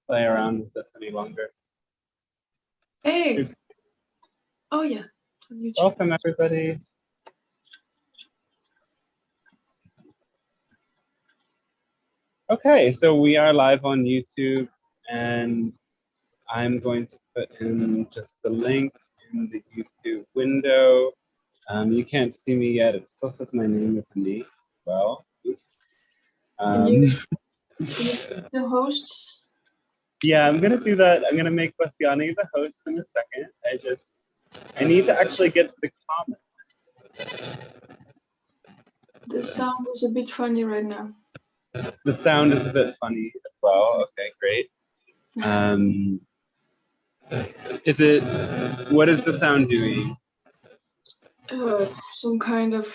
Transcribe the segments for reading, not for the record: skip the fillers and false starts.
play around with this any longer. Hey. Oh yeah. Welcome everybody. Okay, so we are live on YouTube, and I'm going to put in just the link in the YouTube window. You can't see me yet. It still says my name is Nate. Well, the hosts. Yeah, I'm gonna do that. I'm gonna make Bastiani the host in a second. I need to actually get the comments. The sound is a bit funny right now. The sound is a bit funny as well. Okay, great. What is the sound doing? Some kind of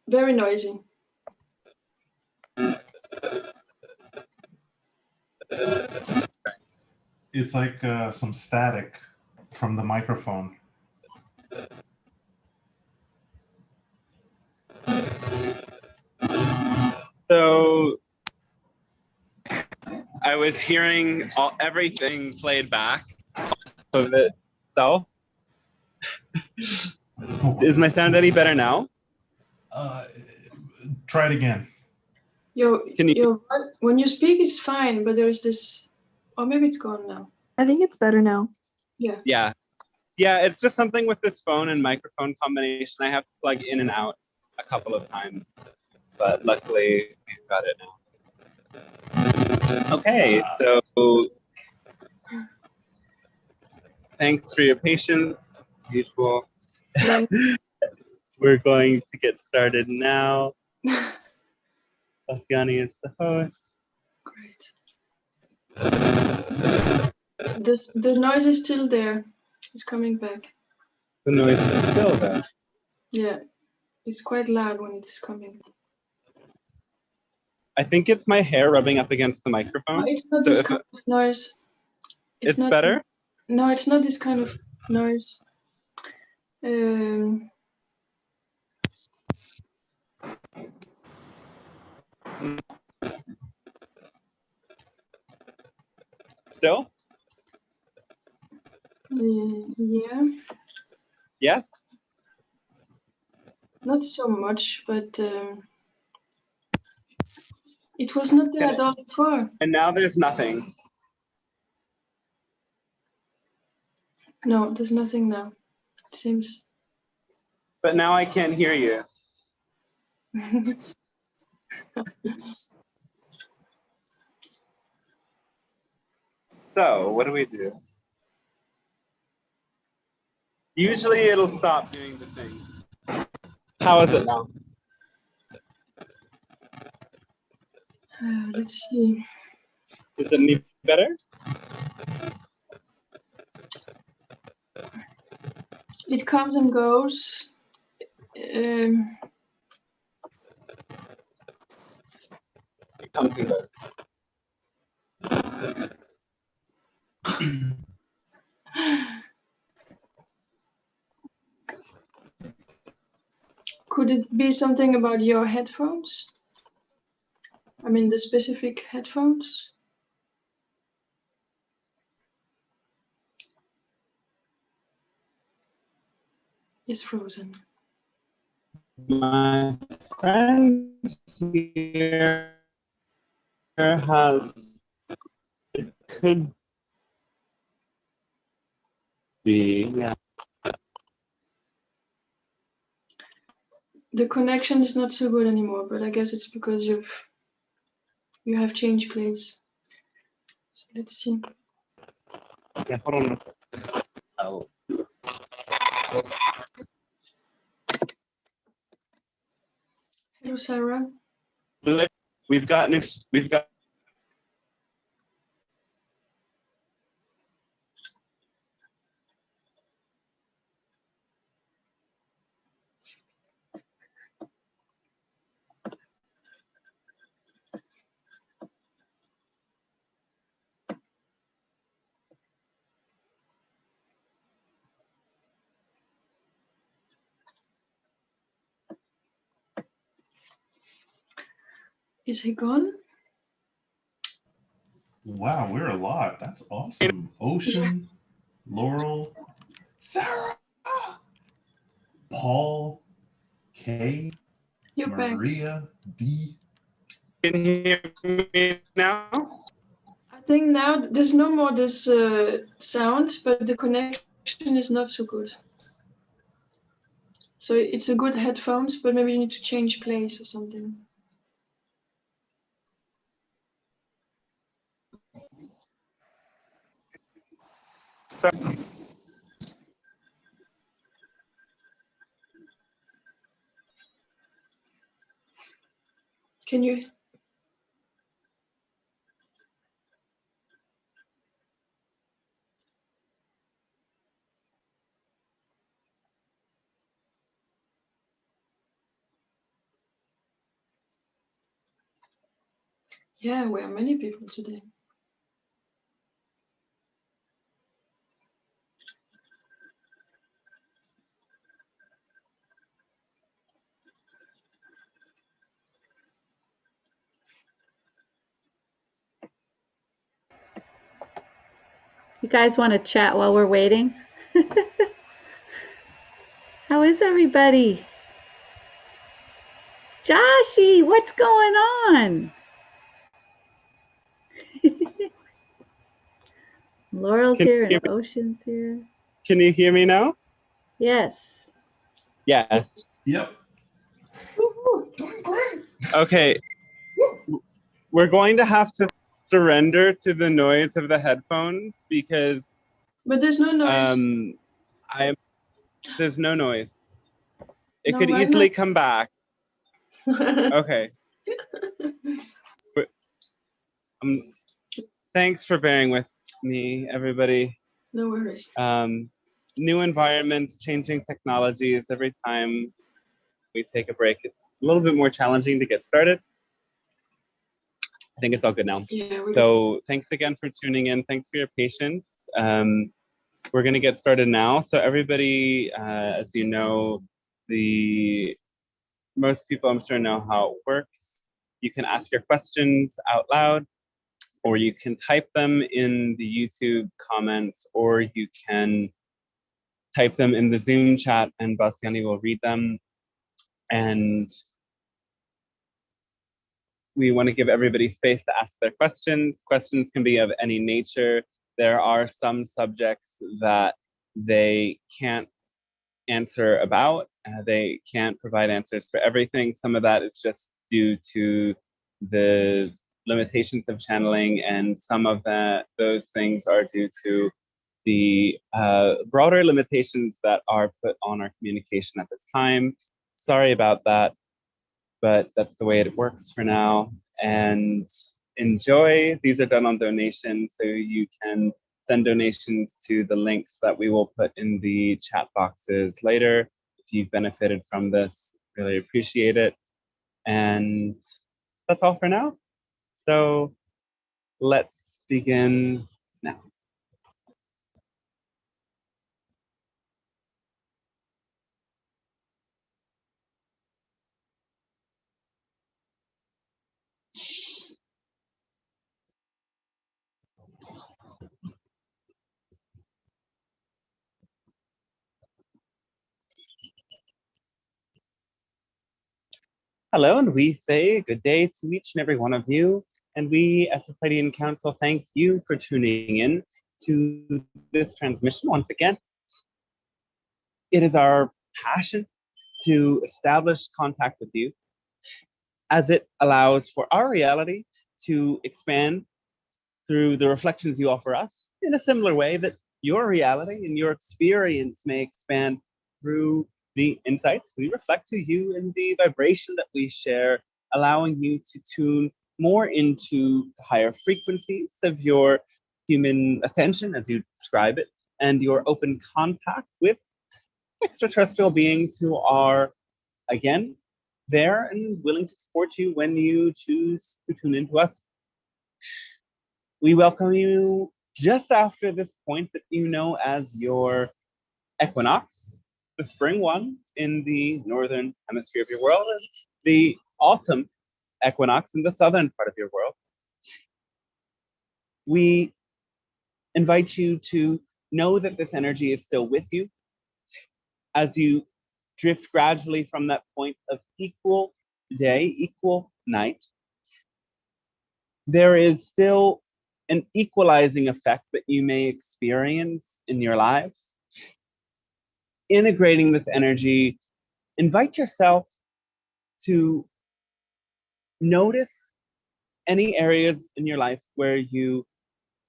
very noisy. It's like some static from the microphone. So I was hearing everything played back of itself. Is my sound any better now? Try it again. When you speak, it's fine, but there's this, or maybe it's gone now. I think it's better now. Yeah. Yeah, it's just something with this phone and microphone combination. I have to plug in and out a couple of times, but luckily we've got it now. Okay, so thanks for your patience, as usual. We're going to get started now. Bastiani is the host. Great. The noise is still there. It's coming back. The noise is still there. Yeah, it's quite loud when it's coming. I think it's my hair rubbing up against the microphone. No, it's not this kind of noise. It's not better? No, it's not this kind of noise. Still? Yeah. Yes? Not so much, but it was not there at all before. And now there's nothing. No, there's nothing now. It seems. But now I can't hear you. So, what do we do? Usually it'll stop doing the thing. How is it now? Let's see. Is it any better? It comes and goes. It comes and goes. Could it be something about your headphones? I mean, the specific headphones? It's frozen. My friend here has, it could be, yeah. The connection is not so good anymore, but I guess it's because you have changed place. So let's see. Yeah, hold on a second. Oh. Hello, Sarah. We've got Is he gone? Wow, we're a lot. That's awesome. Ocean, Laurel, Sarah, Paul, Kay, You're back. Maria, D. Can you hear me now? I think now there's no more this sound, but the connection is not so good. So it's a good headphones, but maybe you need to change place or something. So, Can you? Yeah, we are many people today. You guys want to chat while we're waiting? How is everybody? Joshi, what's going on? Laurel's here and Ocean's here. can you hear me now? Yes. Yes. Yep. Doing great. Okay. We're going to have to surrender to the noise of the headphones because But there's no noise. there's no noise. It No, could why easily not? come back. Okay. Thanks for bearing with me, everybody. No worries. New environments, changing technologies. Every time we take a break, it's a little bit more challenging to get started. I think it's all good now. Yeah, so thanks again for tuning in. Thanks for your patience. We're going to get started now. So everybody, as you know, most people I'm sure know how it works. You can ask your questions out loud, or you can type them in the YouTube comments, or you can type them in the Zoom chat and Bastiani will read them. And we want to give everybody space to ask their questions. Questions can be of any nature. There are some subjects that they can't answer about. They can't provide answers for everything. Some of that is just due to the limitations of channeling, and some of those things are due to the broader limitations that are put on our communication at this time. Sorry about that, but that's the way it works for now. And enjoy. These are done on donation, so you can send donations to the links that we will put in the chat boxes later. If you've benefited from this, really appreciate it. And that's all for now. So let's begin now. Hello, and we say good day to each and every one of you. And we, as the Pleiadian Council, thank you for tuning in to this transmission once again. It is our passion to establish contact with you, as it allows for our reality to expand through the reflections you offer us in a similar way that your reality and your experience may expand through the insights we reflect to you and the vibration that we share, allowing you to tune more into the higher frequencies of your human ascension, as you describe it, and your open contact with extraterrestrial beings who are, again, there and willing to support you when you choose to tune into us. We welcome you just after this point that you know as your equinox, the spring one in the northern hemisphere of your world, and the autumn equinox in the southern part of your world. we invite you to know that this energy is still with you as you drift gradually from that point of equal day, equal night. There is still an equalizing effect that you may experience in your lives. Integrating this energy, invite yourself to notice any areas in your life where you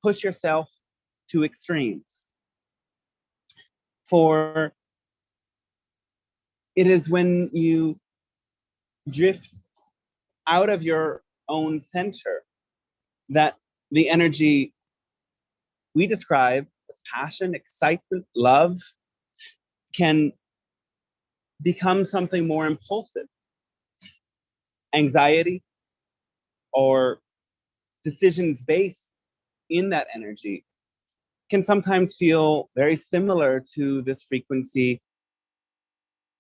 push yourself to extremes. For it is when you drift out of your own center that the energy we describe as passion, excitement, love can become something more impulsive. Anxiety or decisions based in that energy can sometimes feel very similar to this frequency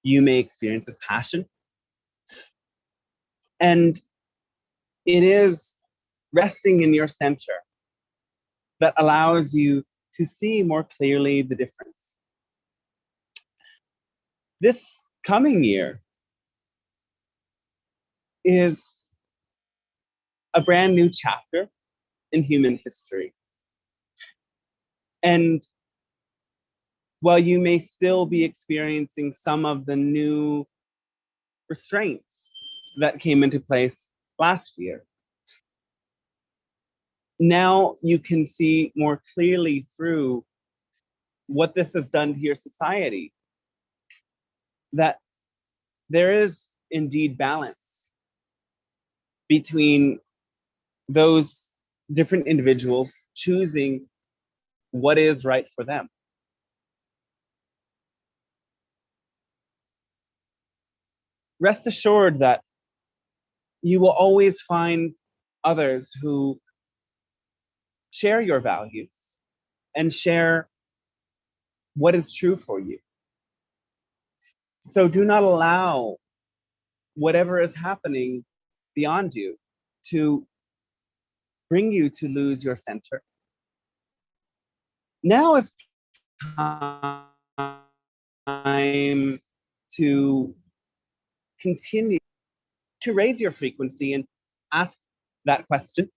you may experience as passion. And it is resting in your center that allows you to see more clearly the difference. This coming year is a brand new chapter in human history. And while you may still be experiencing some of the new restraints that came into place last year, now you can see more clearly through what this has done to your society, that there is indeed balance between those different individuals choosing what is right for them. Rest assured that you will always find others who share your values and share what is true for you. So do not allow whatever is happening beyond you to bring you to lose your center. Now it's time to continue to raise your frequency and ask that question: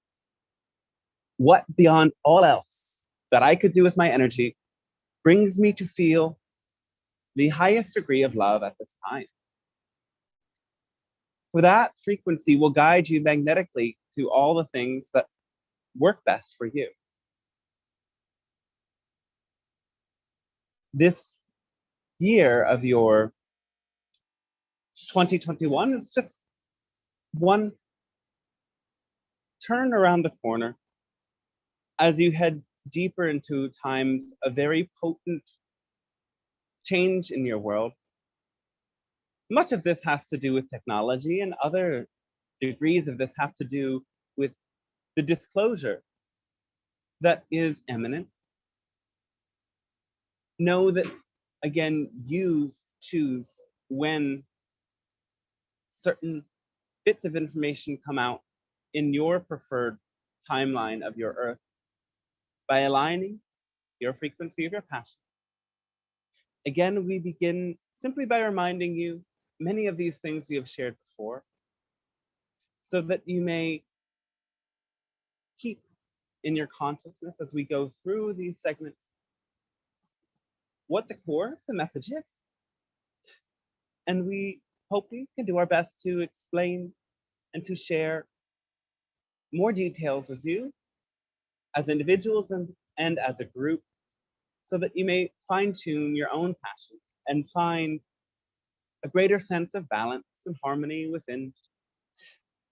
what beyond all else that I could do with my energy brings me to feel the highest degree of love at this time? For that frequency will guide you magnetically to all the things that work best for you. This year of your 2021 is just one turn around the corner as you head deeper into times of very potent change in your world. Much of this has to do with technology, and other degrees of this have to do with the disclosure that is imminent. Know that, again, you choose when certain bits of information come out in your preferred timeline of your Earth by aligning your frequency of your passion. Again, we begin simply by reminding you many of these things we have shared before, so that you may keep in your consciousness as we go through these segments what the core of the message is. And we hope we can do our best to explain and to share more details with you as individuals and as a group, so that you may fine-tune your own passion and find a greater sense of balance and harmony within.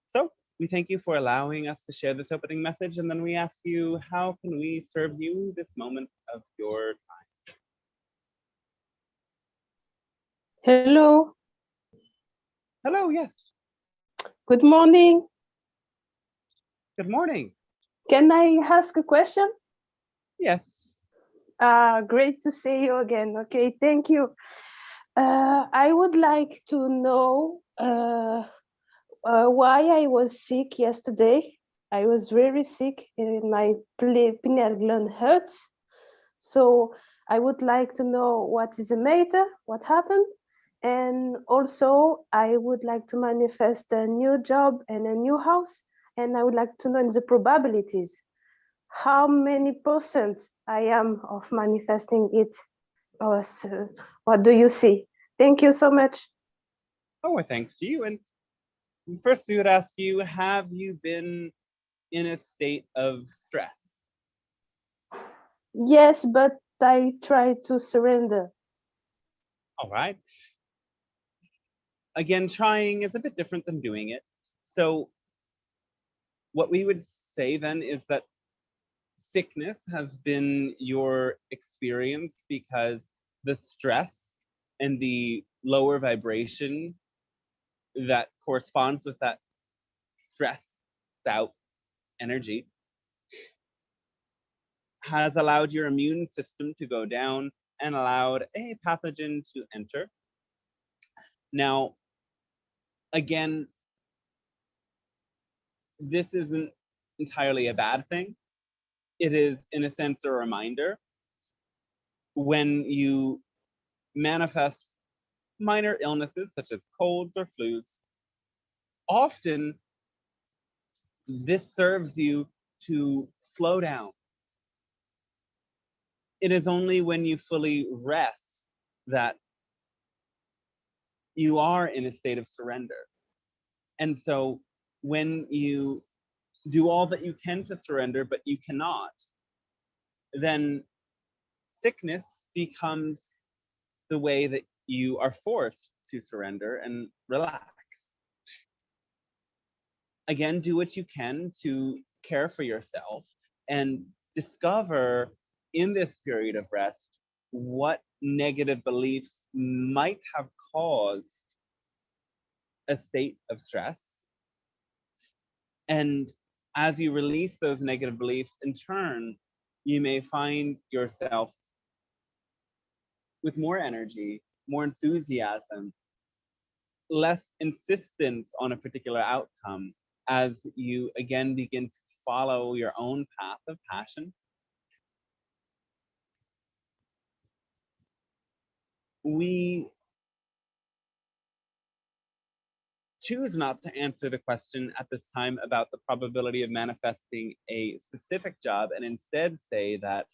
So we thank you for allowing us to share this opening message, and then we ask you, how can we serve you this moment of your time? Hello. Hello, yes. Good morning. Good morning. Can I ask a question? Yes. Great to see you again. Okay, thank you. I would like to know why I was sick yesterday. I was very sick and my pineal gland hurts. So I would like to know what is the matter, what happened. And also I would like to manifest a new job and a new house. And I would like to know the probabilities, how many percent I am of manifesting it. Or so, what do you see? Thank you so much. Oh, well, thanks to you. And first we would ask you, have you been in a state of stress? Yes, but I try to surrender. All right. Again, trying is a bit different than doing it. So what we would say then is that sickness has been your experience because the stress and the lower vibration that corresponds with that stressed out energy has allowed your immune system to go down and allowed a pathogen to enter. Now, again, this isn't entirely a bad thing. It is, in a sense, a reminder. When you manifest minor illnesses such as colds or flus, often this serves you to slow down. It is only when you fully rest that you are in a state of surrender. And so when you do all that you can to surrender, but you cannot, then sickness becomes the way that you are forced to surrender and relax. Again, do what you can to care for yourself and discover in this period of rest what negative beliefs might have caused a state of stress. And as you release those negative beliefs, in turn, you may find yourself with more energy, more enthusiasm, less insistence on a particular outcome as you again begin to follow your own path of passion. We choose not to answer the question at this time about the probability of manifesting a specific job and instead say that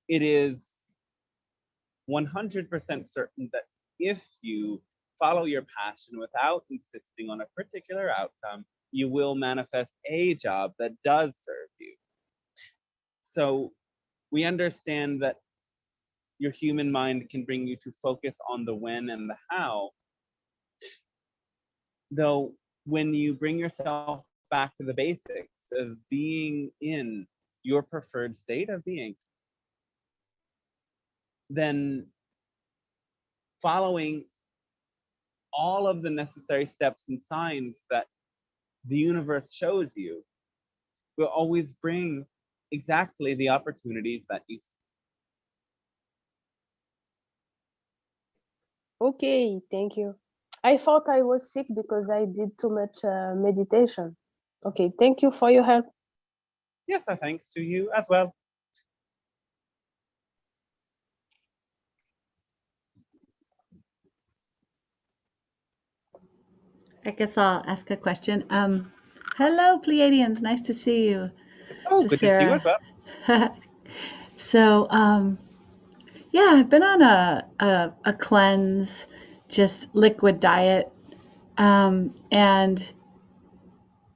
it is 100% certain that if you follow your passion without insisting on a particular outcome, you will manifest a job that does serve you. So we understand that your human mind can bring you to focus on the when and the how, though when you bring yourself back to the basics of being in your preferred state of being, then following all of the necessary steps and signs that the universe shows you will always bring exactly the opportunities that you seek. Okay, thank you. I thought I was sick because I did too much meditation. Okay, thank you for your help. Yes, our thanks to you as well. I guess I'll ask a question. Hello, Pleiadians. Nice to see you. Oh, So good to see you as well. So, yeah, I've been on a cleanse, just liquid diet, and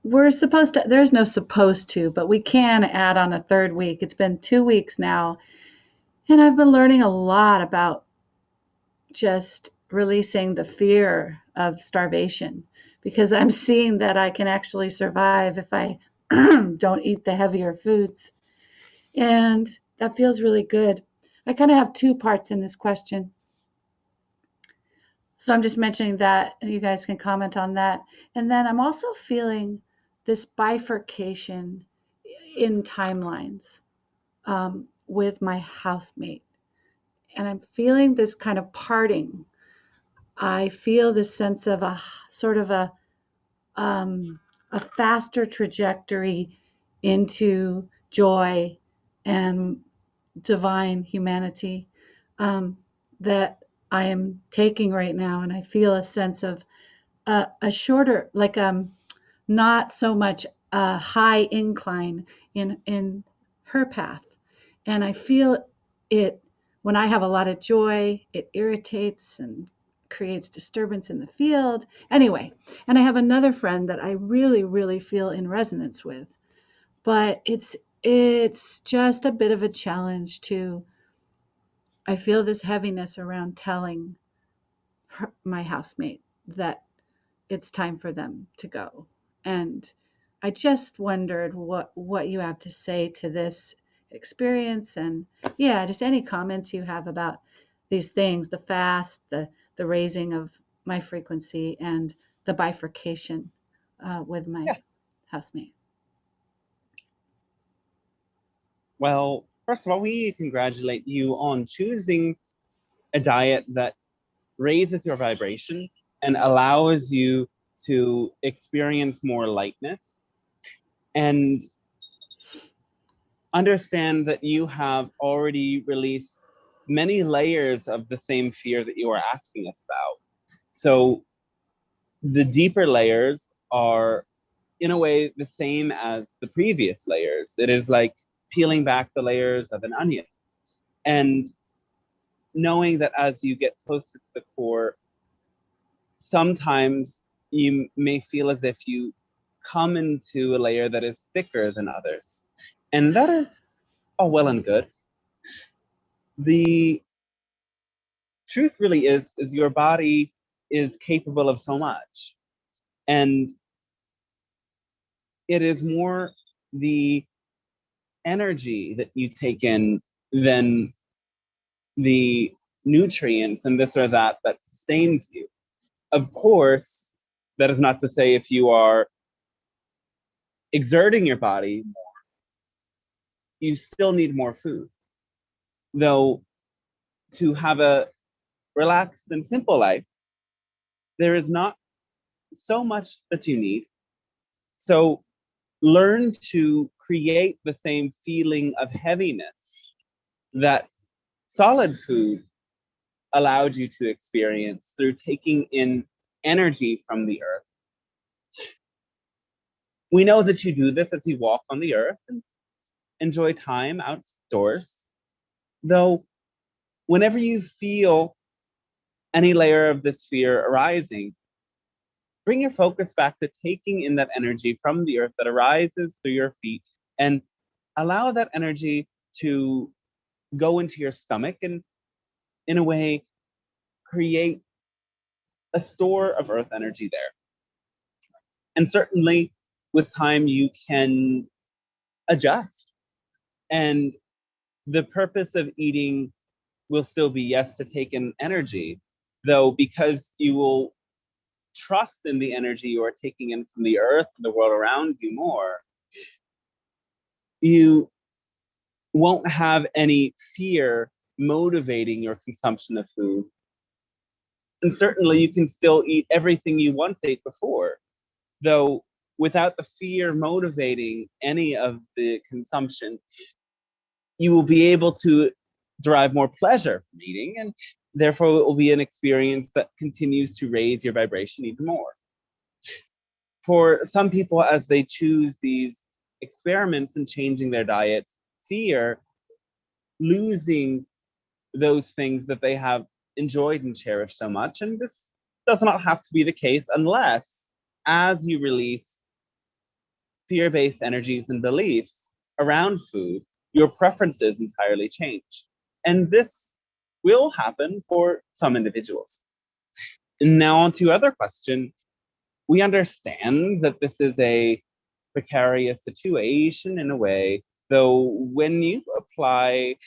we're supposed to. There's no supposed to, but we can add on a third week. It's been 2 weeks now, and I've been learning a lot about just releasing the fear of starvation because I'm seeing that I can actually survive if I don't eat the heavier foods. And that feels really good. I kind of have two parts in this question. So I'm just mentioning that, and you guys can comment on that. And then I'm also feeling this bifurcation in timelines with my housemate. And I'm feeling this kind of parting. I feel this sense of a sort of a a faster trajectory into joy and divine humanity that I am taking right now. And I feel a sense of a shorter, like not so much a high incline in her path. And I feel it when I have a lot of joy, it irritates and creates disturbance in the field. Anyway, and I have another friend that I really, really feel in resonance with, but it's just a bit of a challenge to. I feel this heaviness around telling my housemate that it's time for them to go. And I just wondered what you have to say to this experience, and yeah, just any comments you have about these things, the fast, the raising of my frequency, and the bifurcation with my Yes. housemate. Well, first of all, we congratulate you on choosing a diet that raises your vibration and allows you to experience more lightness, and understand that you have already released many layers of the same fear that you are asking us about. So the deeper layers are, in a way, the same as the previous layers. It is like peeling back the layers of an onion. And knowing that as you get closer to the core, sometimes you may feel as if you come into a layer that is thicker than others. And that is all well and good. The truth really is your body is capable of so much. And it is more the energy that you take in than the nutrients and this or that that sustains you. Of course, that is not to say if you are exerting your body more, you still need more food. Though to have a relaxed and simple life, there is not so much that you need. So learn to create the same feeling of heaviness that solid food allowed you to experience through taking in energy from the earth. We know that you do this as you walk on the earth and enjoy time outdoors. Though, whenever you feel any layer of this fear arising, bring your focus back to taking in that energy from the earth that arises through your feet, and allow that energy to go into your stomach and, in a way, create a store of earth energy there. And certainly, with time, you can adjust. And the purpose of eating will still be, yes, to take in energy, though, because you will trust in the energy you are taking in from the earth and the world around you more, you won't have any fear motivating your consumption of food. And certainly you can still eat everything you once ate before, though without the fear motivating any of the consumption, you will be able to derive more pleasure from eating, and therefore it will be an experience that continues to raise your vibration even more. For some people, as they choose these experiments in changing their diets, fear losing those things that they have enjoyed and cherished so much. And this does not have to be the case unless, as you release fear-based energies and beliefs around food, your preferences entirely change. And this will happen for some individuals. And now on to other question. We understand that this is a precarious situation in a way, though when you apply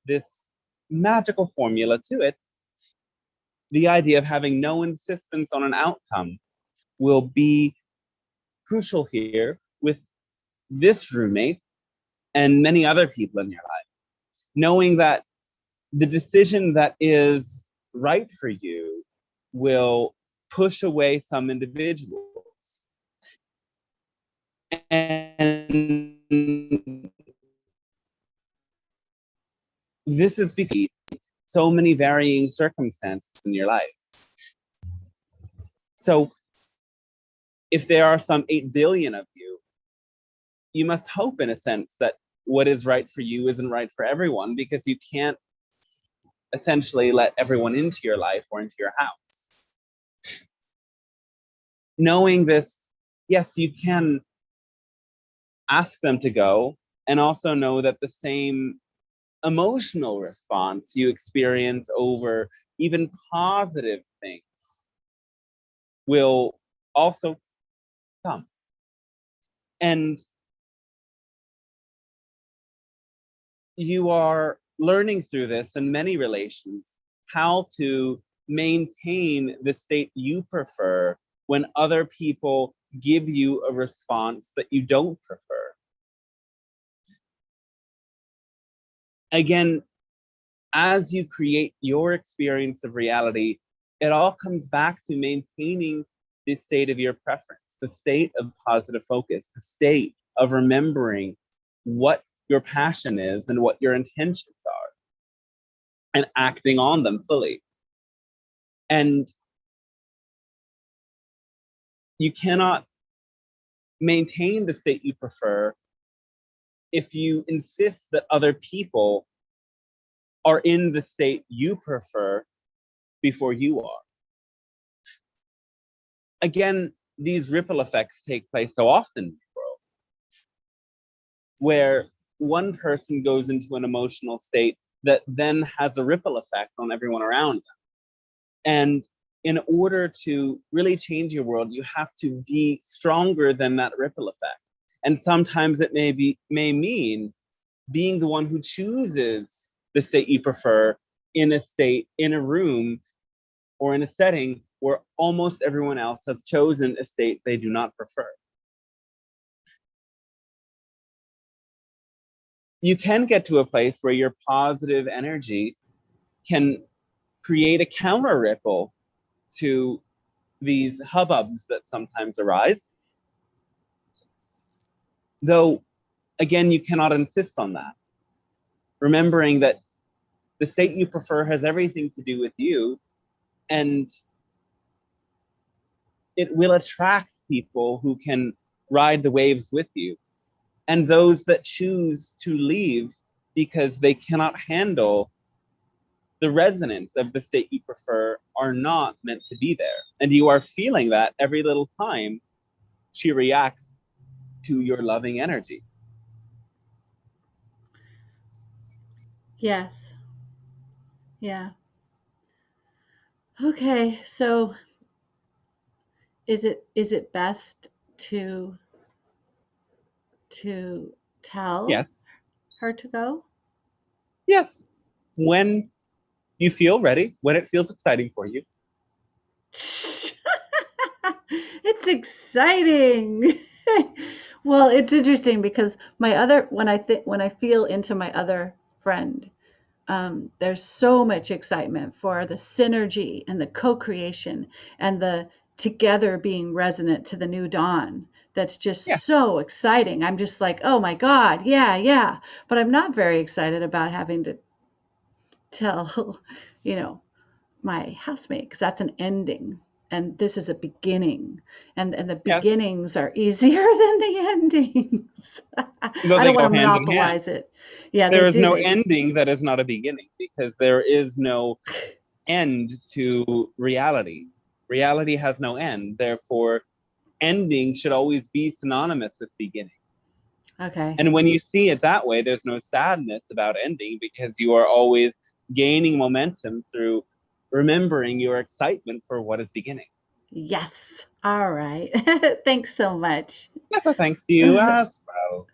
this magical formula to it, the idea of having no insistence on an outcome will be crucial here with this roommate and many other people in your life. Knowing that the decision that is right for you will push away some individuals. And this is because so many varying circumstances in your life. So if there are some 8 billion of you, you must hope in a sense that what is right for you isn't right for everyone, because you can't essentially let everyone into your life or into your house. Knowing this, yes, you can ask them to go, and also know that the same emotional response you experience over even positive things will also come. And you are learning through this in many relations how to maintain the state you prefer when other people give you a response that you don't prefer. Again, as you create your experience of reality, it all comes back to maintaining the state of your preference, the state of positive focus, the state of remembering what your passion is and what your intentions are, and acting on them fully. And you cannot maintain the state you prefer if you insist that other people are in the state you prefer before you are. Again, these ripple effects take place so often in the world, where one person goes into an emotional state that then has a ripple effect on everyone around them. And in order to really change your world, you have to be stronger than that ripple effect. And sometimes it may mean being the one who chooses the state you prefer in a state, in a room, or in a setting where almost everyone else has chosen a state they do not prefer. You can get to a place where your positive energy can create a counter ripple to these hubbubs that sometimes arise. Though, again, you cannot insist on that. Remembering that the state you prefer has everything to do with you, and it will attract people who can ride the waves with you. And those that choose to leave because they cannot handle the resonance of the state you prefer are not meant to be there. And you are feeling that every little time she reacts to your loving energy. Yes. Yeah. Okay, so is it best to tell Yes. her to go? Yes. When you feel ready, when it feels exciting for you. It's exciting. Well, it's interesting because my other when I feel into my other friend, there's so much excitement for the synergy and the co-creation and the together being resonant to the new dawn. That's just Yes. so exciting. I'm just like, oh my God, yeah. But I'm not very excited about having to tell, my housemate, because that's an ending. And this is a beginning. And the Yes. beginnings are easier than the endings. Though I they don't want go to hand in hand. monopolize it. Yeah, There they is do. no ending that is not a beginning, because there is no end to reality. Reality has no end. Therefore, ending should always be synonymous with beginning. Okay. And when you see it that way, there's no sadness about ending, because you are always gaining momentum through remembering your excitement for what is beginning. Yes. All right. Thanks so much. Yes, so thanks to you as well.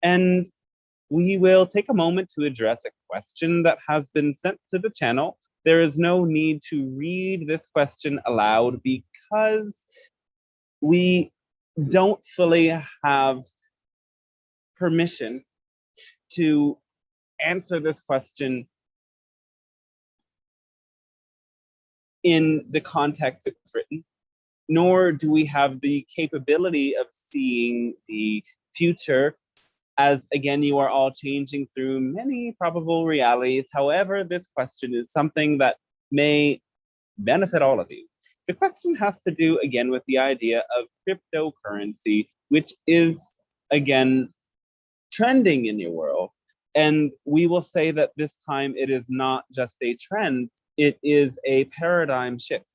And we will take a moment to address a question that has been sent to the channel. There is no need to read this question aloud because we don't fully have permission to answer this question in the context it's written, nor do we have the capability of seeing the future, as again, you are all changing through many probable realities. However, this question is something that may benefit all of you. The question has to do again with the idea of cryptocurrency, which is again trending in your world. And we will say that this time it is not just a trend, it is a paradigm shift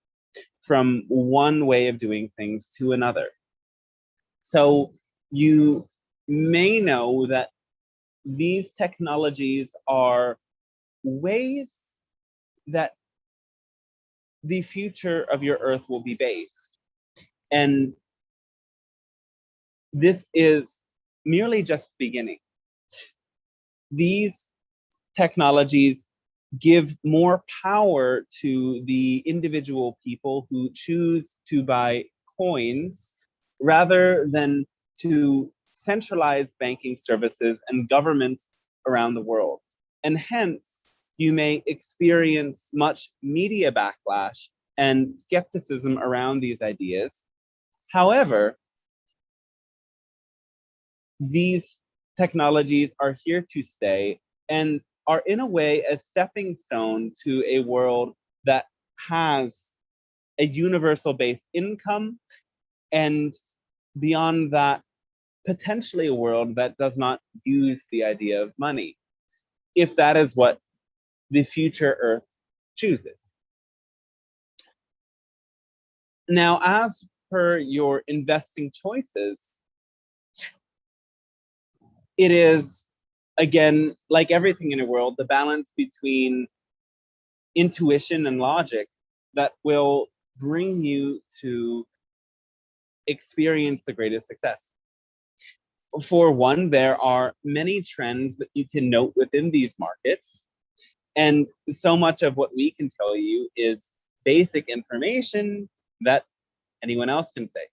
from one way of doing things to another. So you may know that these technologies are ways that the future of your Earth will be based. And this is merely just beginning. These technologies give more power to the individual people who choose to buy coins rather than to centralized banking services and governments around the world. And hence, you may experience much media backlash and skepticism around these ideas. However, these technologies are here to stay and are in a way a stepping stone to a world that has a universal base income, and beyond that, potentially a world that does not use the idea of money, if that is what the future Earth chooses. Now, as per your investing choices, it is, again, like everything in a world, the balance between intuition and logic that will bring you to experience the greatest success. For one, there are many trends that you can note within these markets. And so much of what we can tell you is basic information that anyone else can say.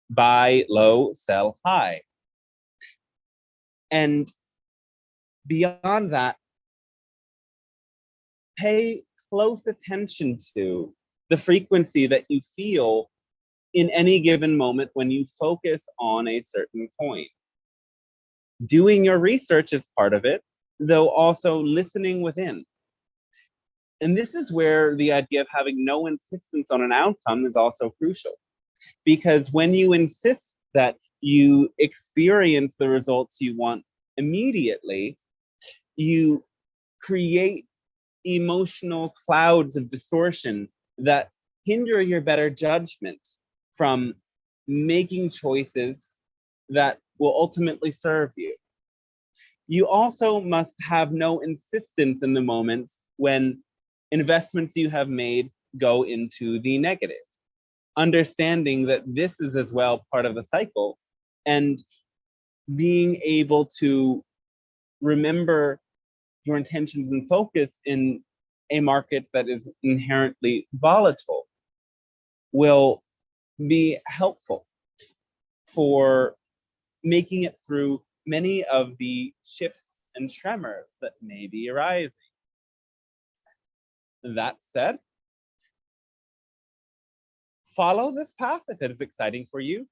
Buy low, sell high. And beyond that, pay close attention to the frequency that you feel in any given moment when you focus on a certain coin. Doing your research is part of it, though also listening within. And this is where the idea of having no insistence on an outcome is also crucial. Because when you insist that you experience the results you want immediately, you create emotional clouds of distortion that hinder your better judgment from making choices that will ultimately serve you. You also must have no insistence in the moments when investments you have made go into the negative, understanding that this is as well part of the cycle, and being able to remember your intentions and focus in a market that is inherently volatile will be helpful for making it through many of the shifts and tremors that may be arising. That said, follow this path if it is exciting for you.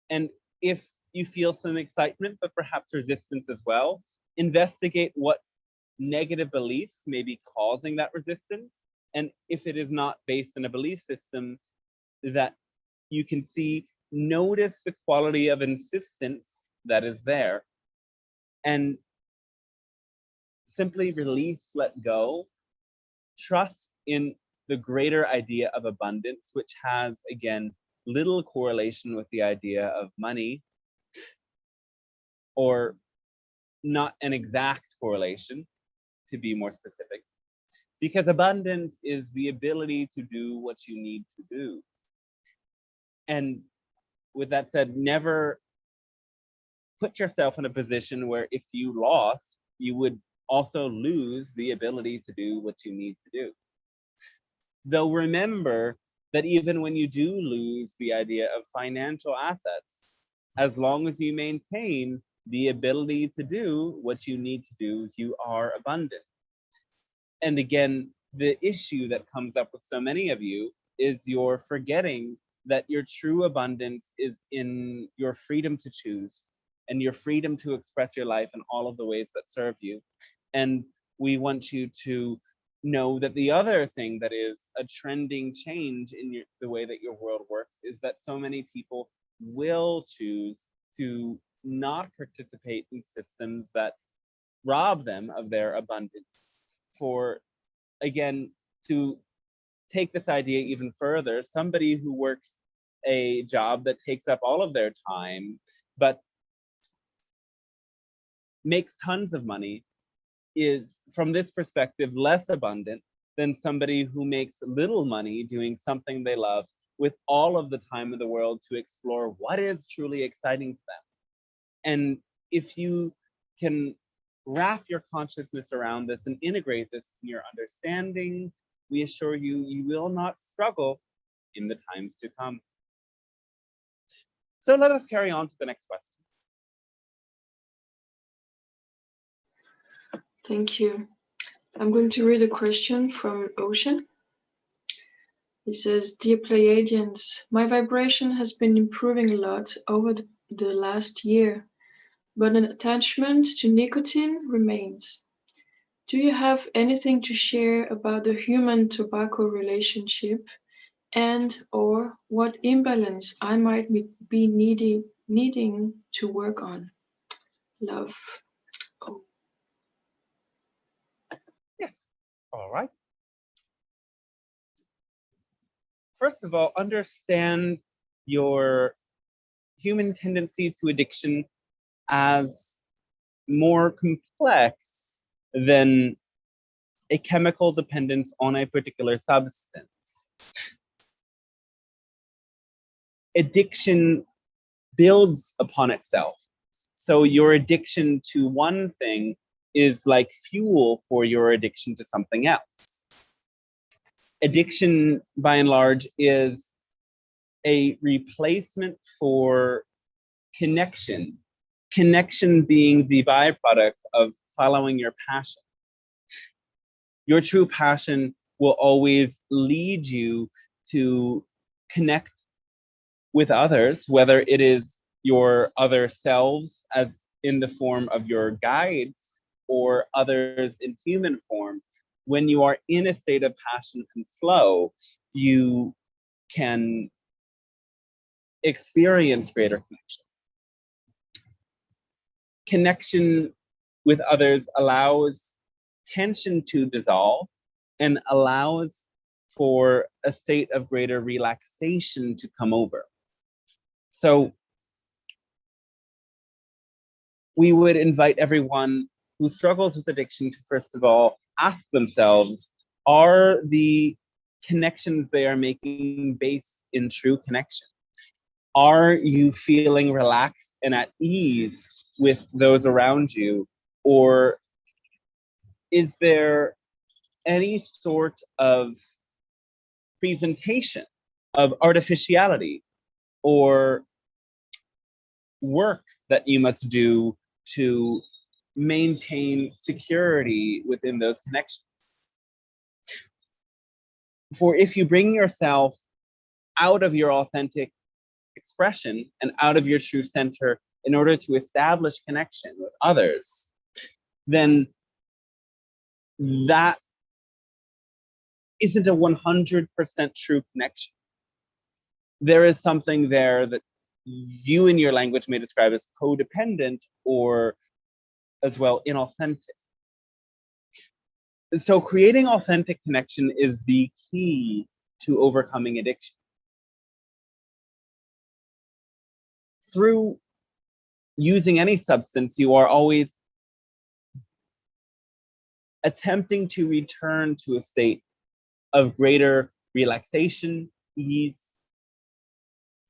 And if you feel some excitement, but perhaps resistance as well, investigate what negative beliefs may be causing that resistance. And if it is not based in a belief system that you can see, notice the quality of insistence that is there, and simply release, let go, trust in the greater idea of abundance, which has, again, little correlation with the idea of money, or not an exact correlation, to be more specific, because abundance is the ability to do what you need to do. And with that said, never put yourself in a position where if you lost, you would also lose the ability to do what you need to do. Though remember that even when you do lose the idea of financial assets, as long as you maintain the ability to do what you need to do, you are abundant. And again, the issue that comes up with so many of you is you're forgetting that your true abundance is in your freedom to choose and your freedom to express your life in all of the ways that serve you. And we want you to know that the other thing that is a trending change in the way that your world works is that so many people will choose to not participate in systems that rob them of their abundance. For, again, to take this idea even further, somebody who works a job that takes up all of their time, but makes tons of money, is, from this perspective, less abundant than somebody who makes little money doing something they love with all of the time in the world to explore what is truly exciting to them. And if you can wrap your consciousness around this and integrate this in your understanding, we assure you, you will not struggle in the times to come. So let us carry on to the next question. Thank you. I'm going to read a question from Ocean. He says, Dear Pleiadians, my vibration has been improving a lot over the last year, but an attachment to nicotine remains. Do you have anything to share about the human-tobacco relationship and/or what imbalance I might be needing to work on? Love. Oh. Yes. All right. First of all, understand your human tendency to addiction as more complex than a chemical dependence on a particular substance. Addiction builds upon itself. So your addiction to one thing is like fuel for your addiction to something else. Addiction, by and large, is a replacement for connection. Connection being the byproduct of following your passion. Your true passion will always lead you to connect with others, whether it is your other selves as in the form of your guides or others in human form. When you are in a state of passion and flow, you can experience greater connection. Connection with others allows tension to dissolve and allows for a state of greater relaxation to come over. So we would invite everyone who struggles with addiction to, first of all, ask themselves, are the connections they are making based in true connection? Are you feeling relaxed and at ease with those around you? Or is there any sort of presentation of artificiality or work that you must do to maintain security within those connections? For if you bring yourself out of your authentic expression and out of your true center in order to establish connection with others, then that isn't a 100% true connection. There is something there that you in your language may describe as codependent or as well inauthentic. So creating authentic connection is the key to overcoming addiction. Through using any substance, you are always attempting to return to a state of greater relaxation, ease,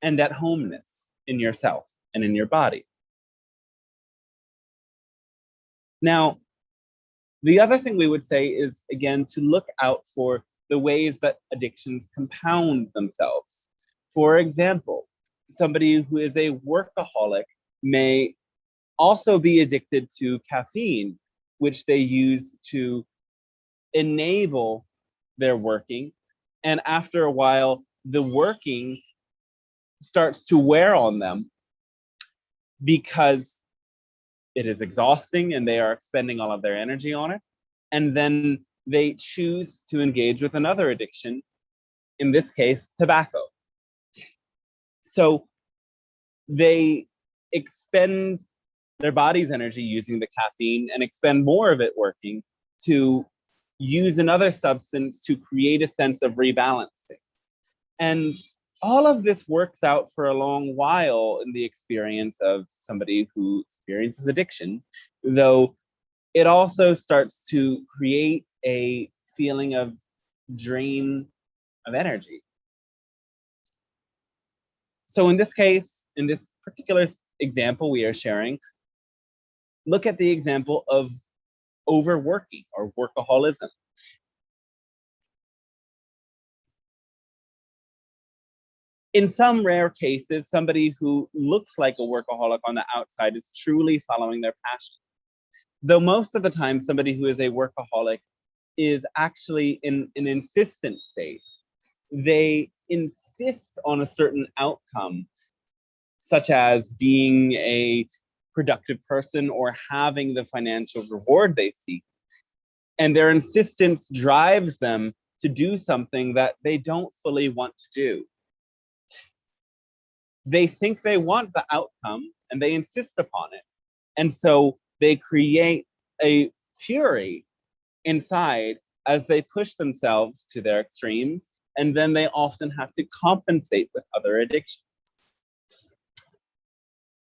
and at homeness in yourself and in your body. Now, the other thing we would say is, again, to look out for the ways that addictions compound themselves. For example, somebody who is a workaholic may also be addicted to caffeine, which they use to enable they're working. And after a while, the working starts to wear on them because it is exhausting and they are expending all of their energy on it. And then they choose to engage with another addiction, in this case, tobacco. So they expend their body's energy using the caffeine and expend more of it working to use another substance to create a sense of rebalancing. And all of this works out for a long while in the experience of somebody who experiences addiction, though it also starts to create a feeling of drain of energy. So in this case, in this particular example we are sharing, look at the example of overworking or workaholism. In some rare cases, somebody who looks like a workaholic on the outside is truly following their passion. Though most of the time, somebody who is a workaholic is actually in an insistent state. They insist on a certain outcome, such as being a productive person or having the financial reward they seek. And their insistence drives them to do something that they don't fully want to do. They think they want the outcome and they insist upon it. And so they create a fury inside as they push themselves to their extremes, and then they often have to compensate with other addictions.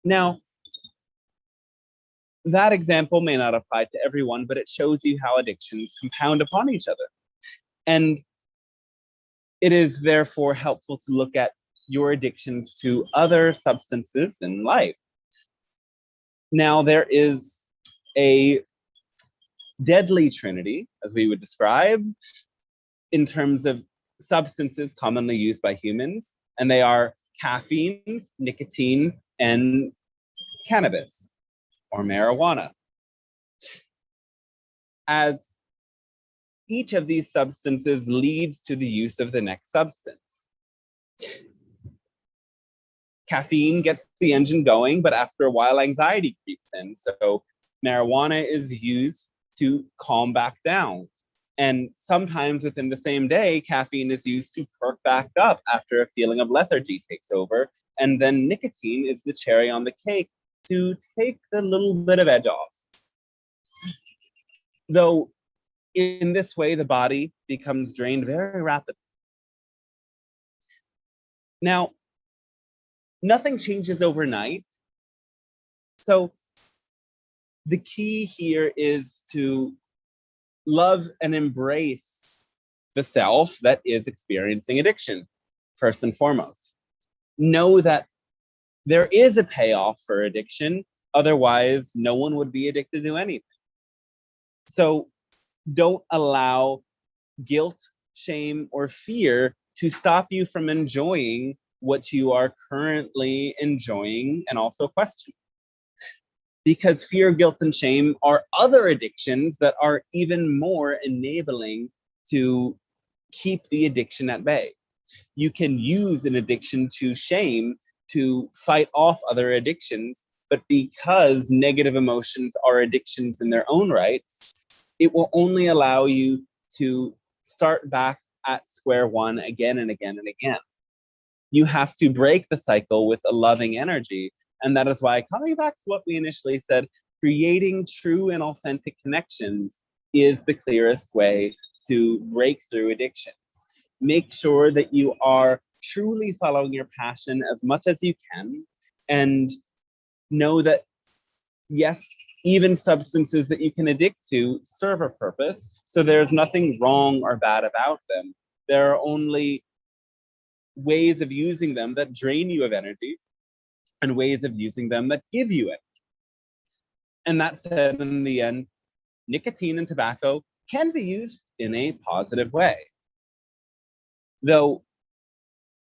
Now, that example may not apply to everyone, but it shows you how addictions compound upon each other. And it is therefore helpful to look at your addictions to other substances in life. Now, there is a deadly trinity, as we would describe, in terms of substances commonly used by humans, and they are caffeine, nicotine, and cannabis or marijuana. As each of these substances leads to the use of the next substance. Caffeine gets the engine going, but after a while, anxiety creeps in. So marijuana is used to calm back down. And sometimes within the same day, caffeine is used to perk back up after a feeling of lethargy takes over. And then nicotine is the cherry on the cake to take the little bit of edge off. Though in this way, the body becomes drained very rapidly. Now, nothing changes overnight. So the key here is to love and embrace the self that is experiencing addiction, first and foremost. Know that there is a payoff for addiction, otherwise no one would be addicted to anything. So don't allow guilt, shame, or fear to stop you from enjoying what you are currently enjoying and also questioning. Because fear, guilt, and shame are other addictions that are even more enabling to keep the addiction at bay. You can use an addiction to shame to fight off other addictions, but because negative emotions are addictions in their own rights, it will only allow you to start back at square one again and again and again. You have to break the cycle with a loving energy. And that is why, coming back to what we initially said, creating true and authentic connections is the clearest way to break through addictions. Make sure that you are truly following your passion as much as you can, and know that, yes, even substances that you can addict to serve a purpose. So there's nothing wrong or bad about them. There are only ways of using them that drain you of energy and ways of using them that give you it. And that said, in the end, nicotine and tobacco can be used in a positive way. Though,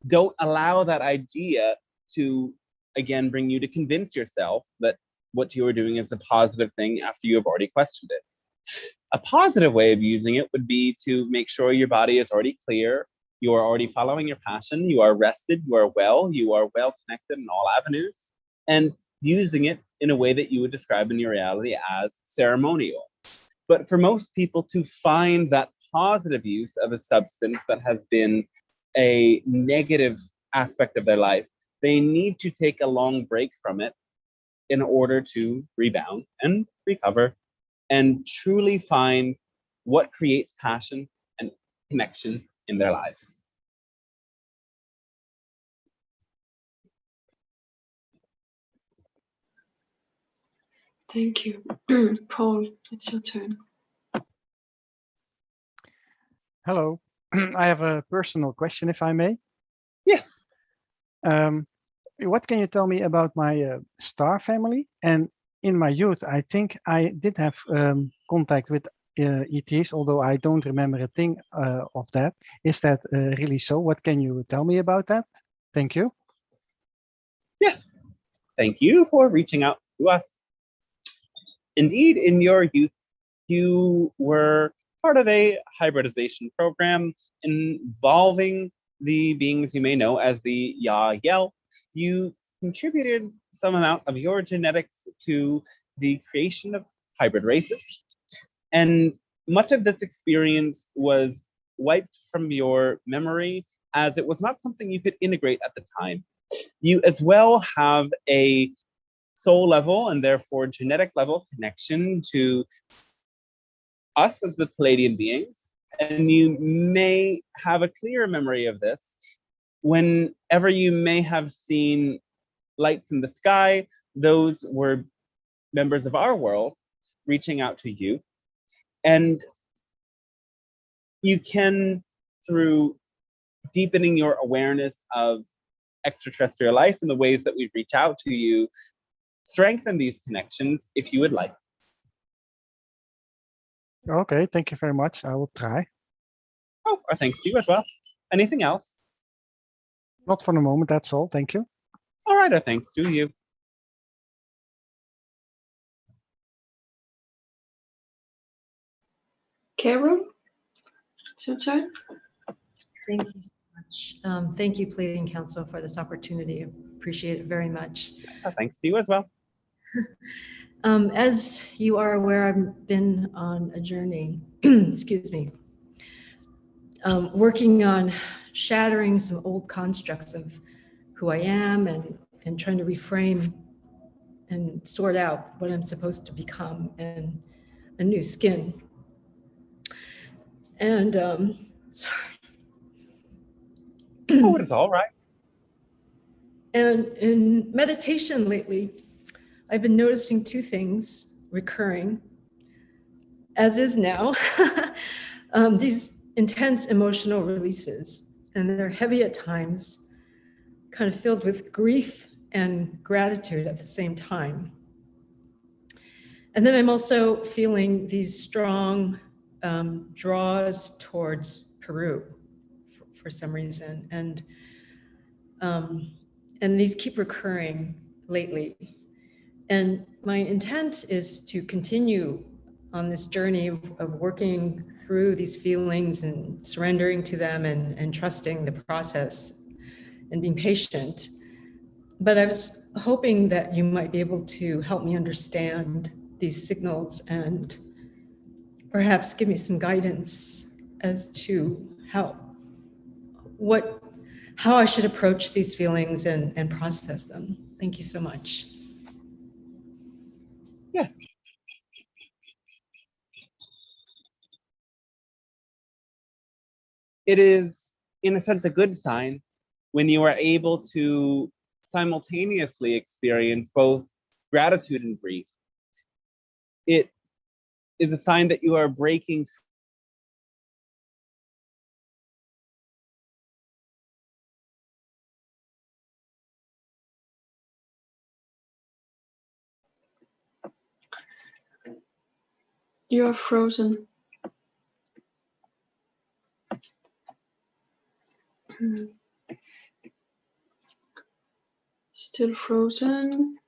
don't allow that idea to, again, bring you to convince yourself that what you are doing is a positive thing after you have already questioned it. A positive way of using it would be to make sure your body is already clear, you are already following your passion, you are rested, you are well connected in all avenues, and using it in a way that you would describe in your reality as ceremonial. But for most people to find that positive use of a substance that has been a negative aspect of their life, they need to take a long break from it in order to rebound and recover and truly find what creates passion and connection in their lives. Thank you. Paul, it's your turn. Hello. I have a personal question, if I may. Yes. What can you tell me about my star family? And in my youth, I think I did have contact with ETs, although I don't remember a thing of that. Is that really so? What can you tell me about that? Thank you. Yes. Thank you for reaching out to us. Indeed, in your youth, you were part of a hybridization program involving the beings you may know as the Yael. You contributed some amount of your genetics to the creation of hybrid races. And much of this experience was wiped from your memory as it was not something you could integrate at the time. You as well have a soul level and therefore genetic level connection to us as the Pleiadian beings, and you may have a clear memory of this whenever you may have seen lights in the sky. Those were members of our world reaching out to you, and you can, through deepening your awareness of extraterrestrial life and the ways that we reach out to you, strengthen these connections if you would like. Okay, thank you very much. I will try. Oh, our thanks to you as well. Anything else? Not for the moment, that's all. Thank you. All right, our thanks to you. Carol, it's your turn. Thank you so much. Thank you, Pleiadian Council, for this opportunity. Appreciate it very much. Our thanks to you as well. As you are aware, I've been on a journey, excuse me, working on shattering some old constructs of who I am and trying to reframe and sort out what I'm supposed to become and a new skin. And sorry. Oh, it is all right. And in meditation lately, I've been noticing two things recurring, as is now, these intense emotional releases, and they're heavy at times, kind of filled with grief and gratitude at the same time. And then I'm also feeling these strong draws towards Peru for some reason. And these keep recurring lately. And my intent is to continue on this journey of working through these feelings and surrendering to them and trusting the process and being patient. But I was hoping that you might be able to help me understand these signals and perhaps give me some guidance as to how I should approach these feelings and process them. Thank you so much. Yes. It is, in a sense, a good sign when you are able to simultaneously experience both gratitude and grief. It is a sign that you are breaking. You are frozen. Still frozen.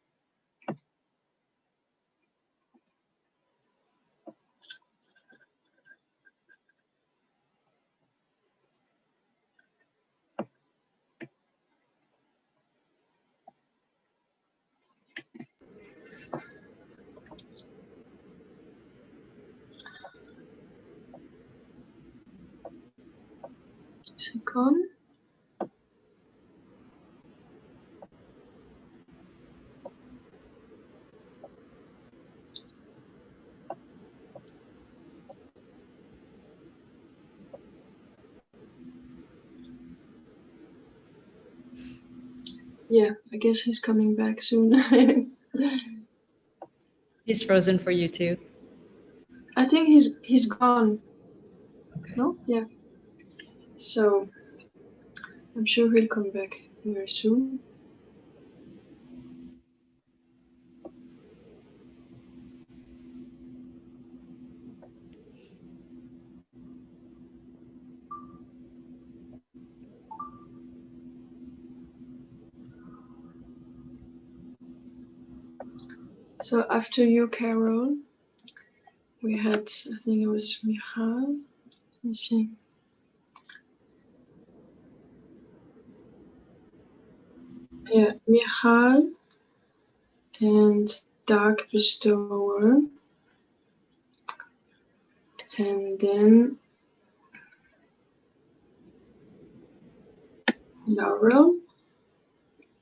he come? Yeah, I guess he's coming back soon. He's frozen for you too. I think he's gone. Okay. No? Yeah. So I'm sure he'll come back very soon. So after you, Carol, we had, I think it was Michal. Let me see. Yeah, Michal and Dark Bestower. And then Laurel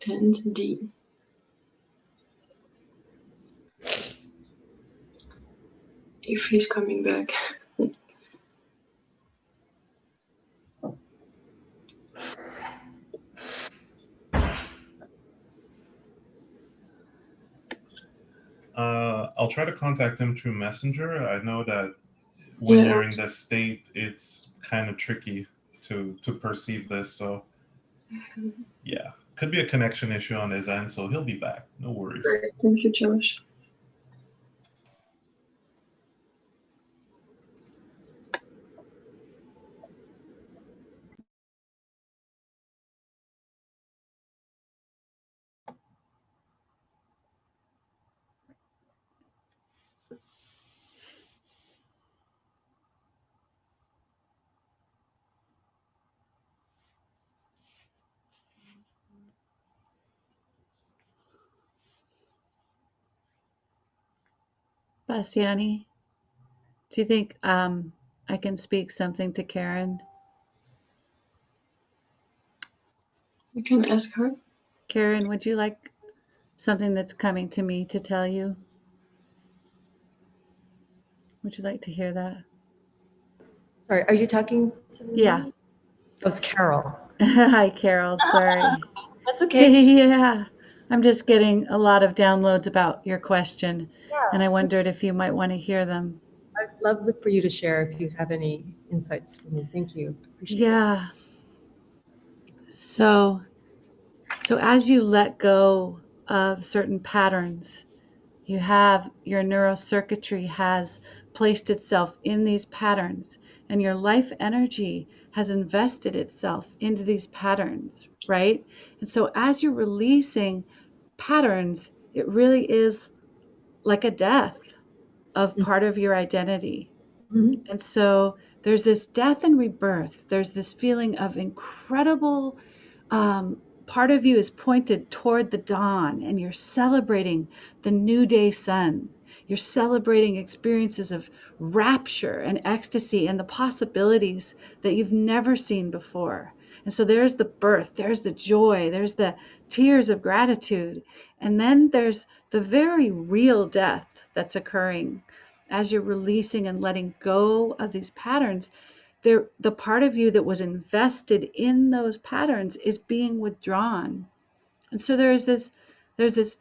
and Dee. If he's coming back. I'll try to contact him through Messenger. I know that when Yeah. you're in this state, it's kind of tricky to perceive this. So yeah, could be a connection issue on his end. So he'll be back. No worries. Great. Thank you, Josh. Bastiani, do you think I can speak something to Karen? You can ask her. Karen, would you like something that's coming to me to tell you? Would you like to hear that? Sorry, are you talking to me? Yeah. Oh, it's Carol. Hi, Carol. Sorry. That's okay. Yeah. I'm just getting a lot of downloads about your question, Yeah. and I wondered if you might want to hear them. I'd love for you to share if you have any insights for me. Thank you. Appreciate it. Yeah. So as you let go of certain patterns, you have your neurocircuitry has placed itself in these patterns, and your life energy has invested itself into these patterns, right? And so as you're releasing patterns, it really is like a death of part of your identity. Mhm. And so there's this death and rebirth. There's this feeling of incredible, part of you is pointed toward the dawn, and you're celebrating the new day sun. You're celebrating experiences of rapture and ecstasy and the possibilities that you've never seen before. And so there's the birth, there's the joy, there's the tears of gratitude. And then there's the very real death that's occurring as you're releasing and letting go of these patterns. The part of you that was invested in those patterns is being withdrawn. And so there's this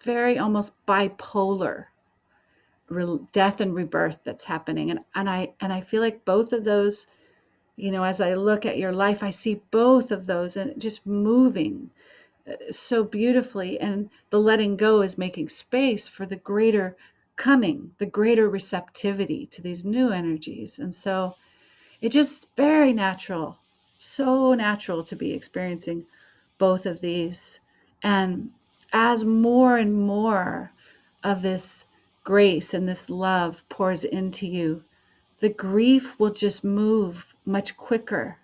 very almost bipolar death and rebirth that's happening. And I feel like both of those, as I look at your life, I see both of those and just moving so beautifully. And the letting go is making space for the greater coming, the greater receptivity to these new energies. And so it's just very natural, so natural to be experiencing both of these. And as more and more of this grace and this love pours into you, the grief will just move much quicker,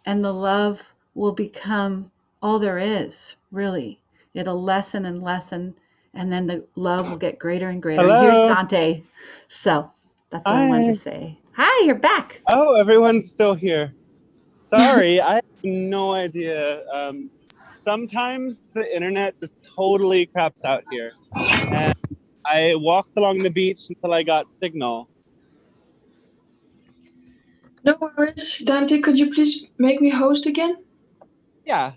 and the love will become all there is, really. It'll lessen and lessen, and then the love will get greater and greater. And here's Hello. Dante. So that's what I wanted to say. Hi, you're back. Oh, everyone's still here. Sorry, I no idea. Sometimes the internet just totally craps out here. And I walked along the beach until I got signal. No worries. Dante, could you please make me host again? Yeah.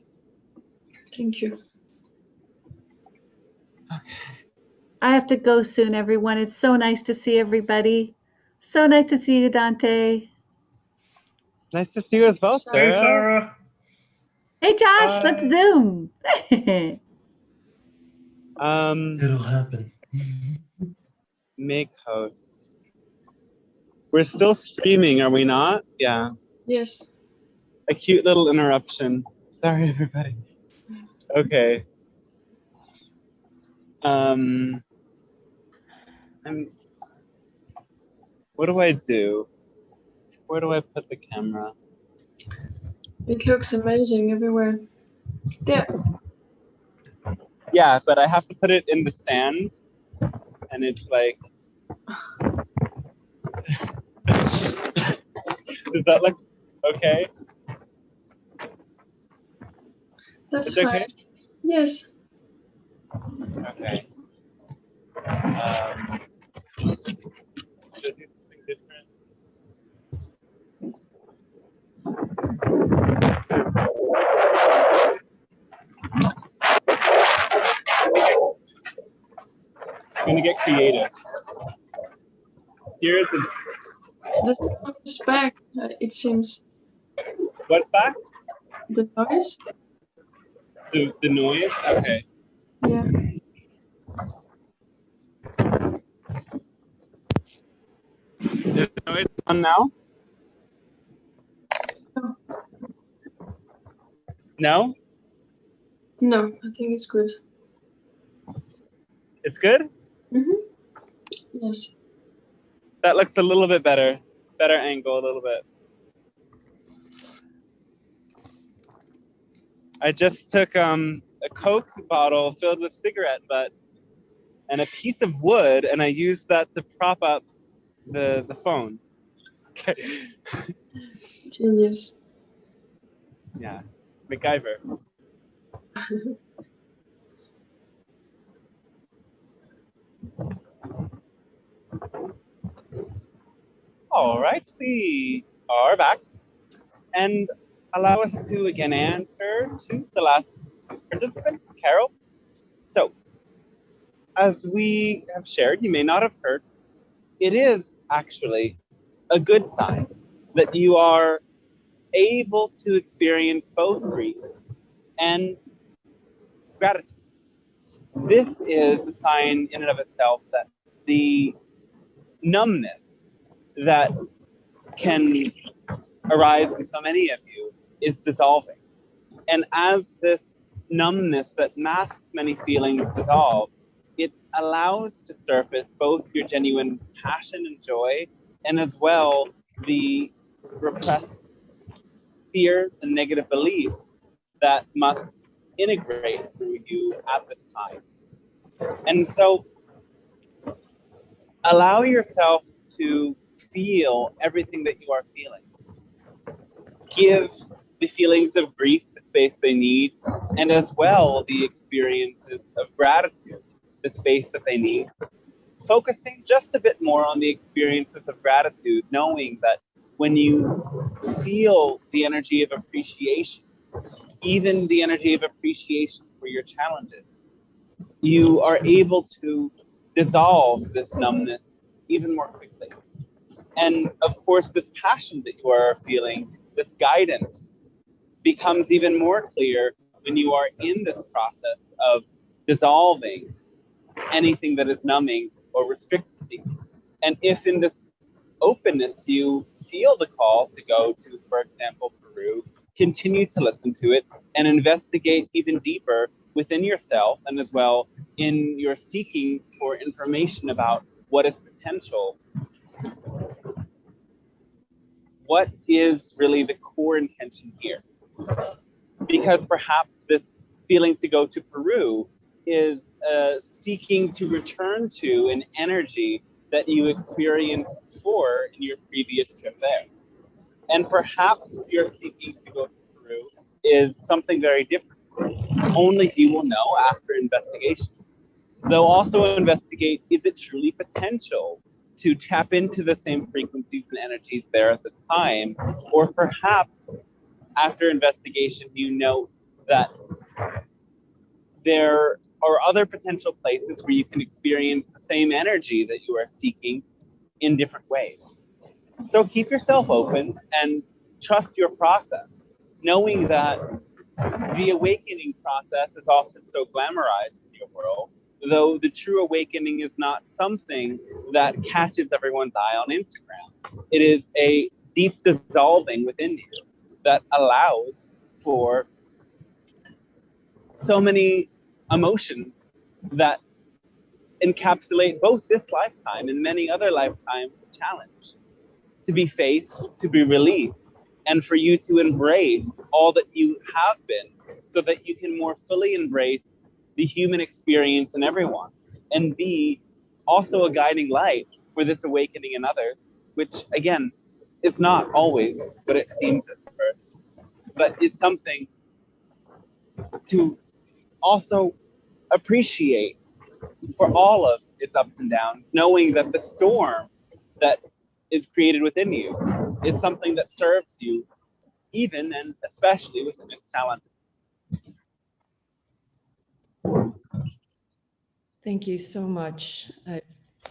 Thank you. I have to go soon, everyone. It's so nice to see everybody. So nice to see you, Dante. Nice to see you as well, Hey, Sarah. Sarah. Hey, Josh, let's Bye. Zoom. It'll happen. Make host. We're still streaming, are we not? Yeah. Yes. A cute little interruption. Sorry, everybody. Okay. What do I do? Where do I put the camera? It looks amazing everywhere. There. Yeah, but I have to put it in the sand, and it's like. Does that look okay? That's It's fine. okay? Yes. Okay. Just do something different. I'm gonna get creative. Here's a. The sound is back, it seems. What's back? The noise? The noise? Okay. Yeah. Is the noise on now? No. No? No, I think it's good. It's good? Yes. That looks a little bit better. Better angle, a little bit. I just took a Coke bottle filled with cigarette butts and a piece of wood, and I used that to prop up the phone. Okay. Genius. Yeah. MacGyver. All right, we are back. And allow us to again answer to the last participant, Carol. So, as we have shared, you may not have heard, it is actually a good sign that you are able to experience both grief and gratitude. This is a sign in and of itself that the numbness that can arise in so many of you is dissolving. And as this numbness that masks many feelings dissolves, it allows to surface both your genuine passion and joy, and as well the repressed fears and negative beliefs that must integrate through you at this time. And so allow yourself to feel everything that you are feeling. Give the feelings of grief the space they need, and as well the experiences of gratitude the space that they need. Focusing just a bit more on the experiences of gratitude, knowing that when you feel the energy of appreciation, even the energy of appreciation for your challenges, you are able to dissolve this numbness even more quickly. And of course, this passion that you are feeling, this guidance, becomes even more clear when you are in this process of dissolving anything that is numbing or restricting. And if in this openness you feel the call to go to, for example, Peru, continue to listen to it and investigate even deeper within yourself, and as well in your seeking for information about what is potential. What is really the core intention here? Because perhaps this feeling to go to Peru is seeking to return to an energy that you experienced before in your previous trip there. And perhaps you're seeking to go to Peru is something very different. Only he will know after investigation. They'll also investigate, is it truly potential to tap into the same frequencies and energies there at this time? Or perhaps after investigation, you know that there are other potential places where you can experience the same energy that you are seeking in different ways. So keep yourself open and trust your process, knowing that the awakening process is often so glamorized in your world, though the true awakening is not something that catches everyone's eye on Instagram. It is a deep dissolving within you that allows for so many emotions that encapsulate both this lifetime and many other lifetimes of challenge to be faced, to be released, and for you to embrace all that you have been so that you can more fully embrace the human experience in everyone and be also a guiding light for this awakening in others, which again is not always what it seems at first, but it's something to also appreciate for all of its ups and downs, knowing that the storm that is created within you is something that serves you even and especially within its challenges. Thank you so much. I'm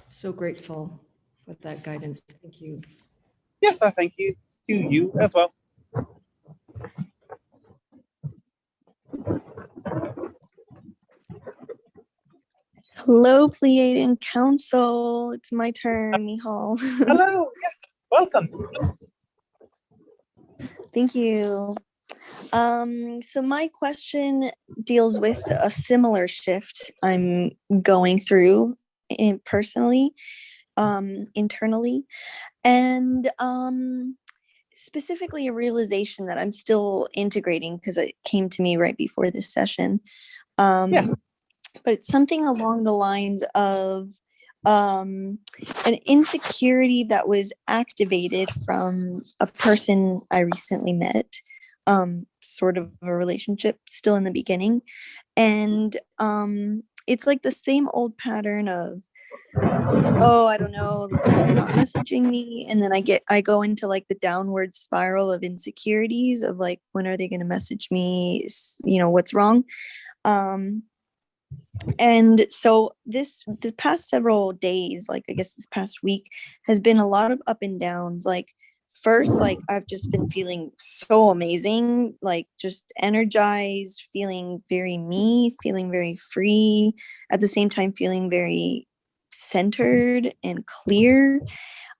so grateful for that guidance. Thank you. Yes, I thank you to you as well. Hello, Pleiadian Council. It's my turn, Mihal. Hello, yes, welcome. Thank you. So my question deals with a similar shift I'm going through personally, internally, and specifically a realization that I'm still integrating because it came to me right before this session. But it's something along the lines of an insecurity that was activated from a person I recently met, sort of a relationship still in the beginning. And it's like the same old pattern of, oh, I don't know, they're not messaging me. And then I go into like the downward spiral of insecurities of like, when are they going to message me? You know, what's wrong? And so this past several days, like I guess this past week, has been a lot of up and downs. Like first, like I've just been feeling so amazing, like just energized, feeling very me, feeling very free, at the same time feeling very centered and clear.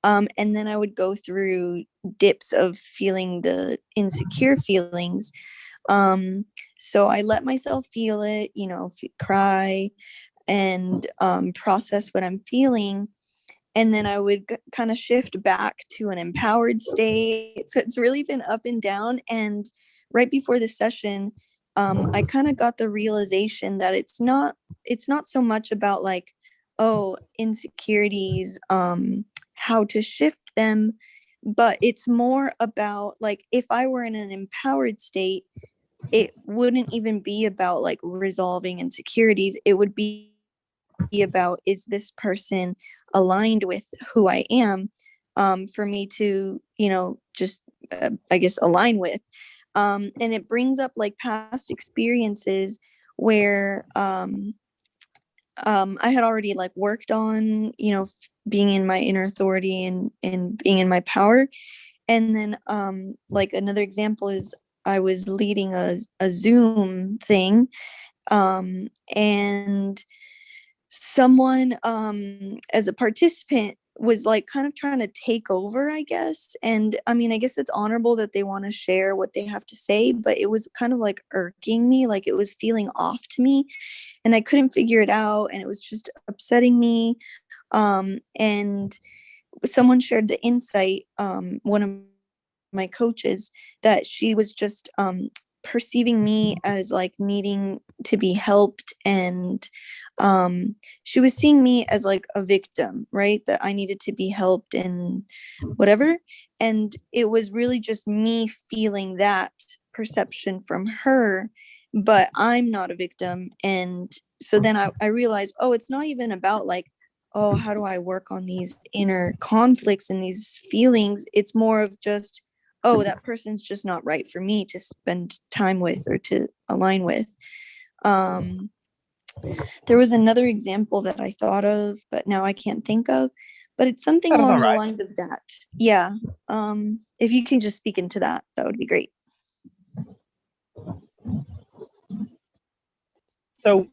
And then I would go through dips of feeling the insecure feelings. So I let myself feel it, you know, cry and process what I'm feeling. And then I would kind of shift back to an empowered state. So it's really been up and down. And right before the session, I kind of got the realization that it's not so much about like, oh, insecurities, how to shift them, but it's more about like, if I were in an empowered state, it wouldn't even be about like resolving insecurities. It would be about, is this person aligned with who I am, for me to, you know, just I guess align with. And it brings up like past experiences where I had already like worked on, you know, being in my inner authority and being in my power. And then like another example is I was leading a Zoom thing, and someone as a participant was like kind of trying to take over, I guess. And I mean, I guess it's honorable that they want to share what they have to say, but it was kind of like irking me, like it was feeling off to me and I couldn't figure it out, and it was just upsetting me. And someone shared the insight, one of my coaches, that she was just perceiving me as like needing to be helped, and she was seeing me as like a victim, right, that I needed to be helped and whatever. And it was really just me feeling that perception from her, but I'm not a victim. And so then I realized, oh, it's not even about like, oh, how do I work on these inner conflicts and these feelings? It's more of just, oh, that person's just not right for me to spend time with or to align with. There was another example that I thought of, but now I can't think of, but it's something along the lines of that. Yeah. If you can just speak into that, that would be great. So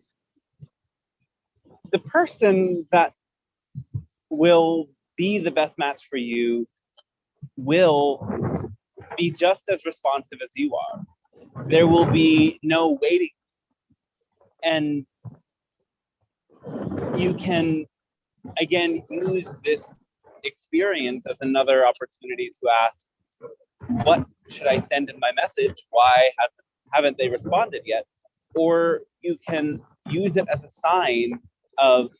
the person that will be the best match for you will be just as responsive as you are. There will be no waiting. And you can, again, use this experience as another opportunity to ask, what should I send in my message? Why haven't they responded yet? Or you can use it as a sign of,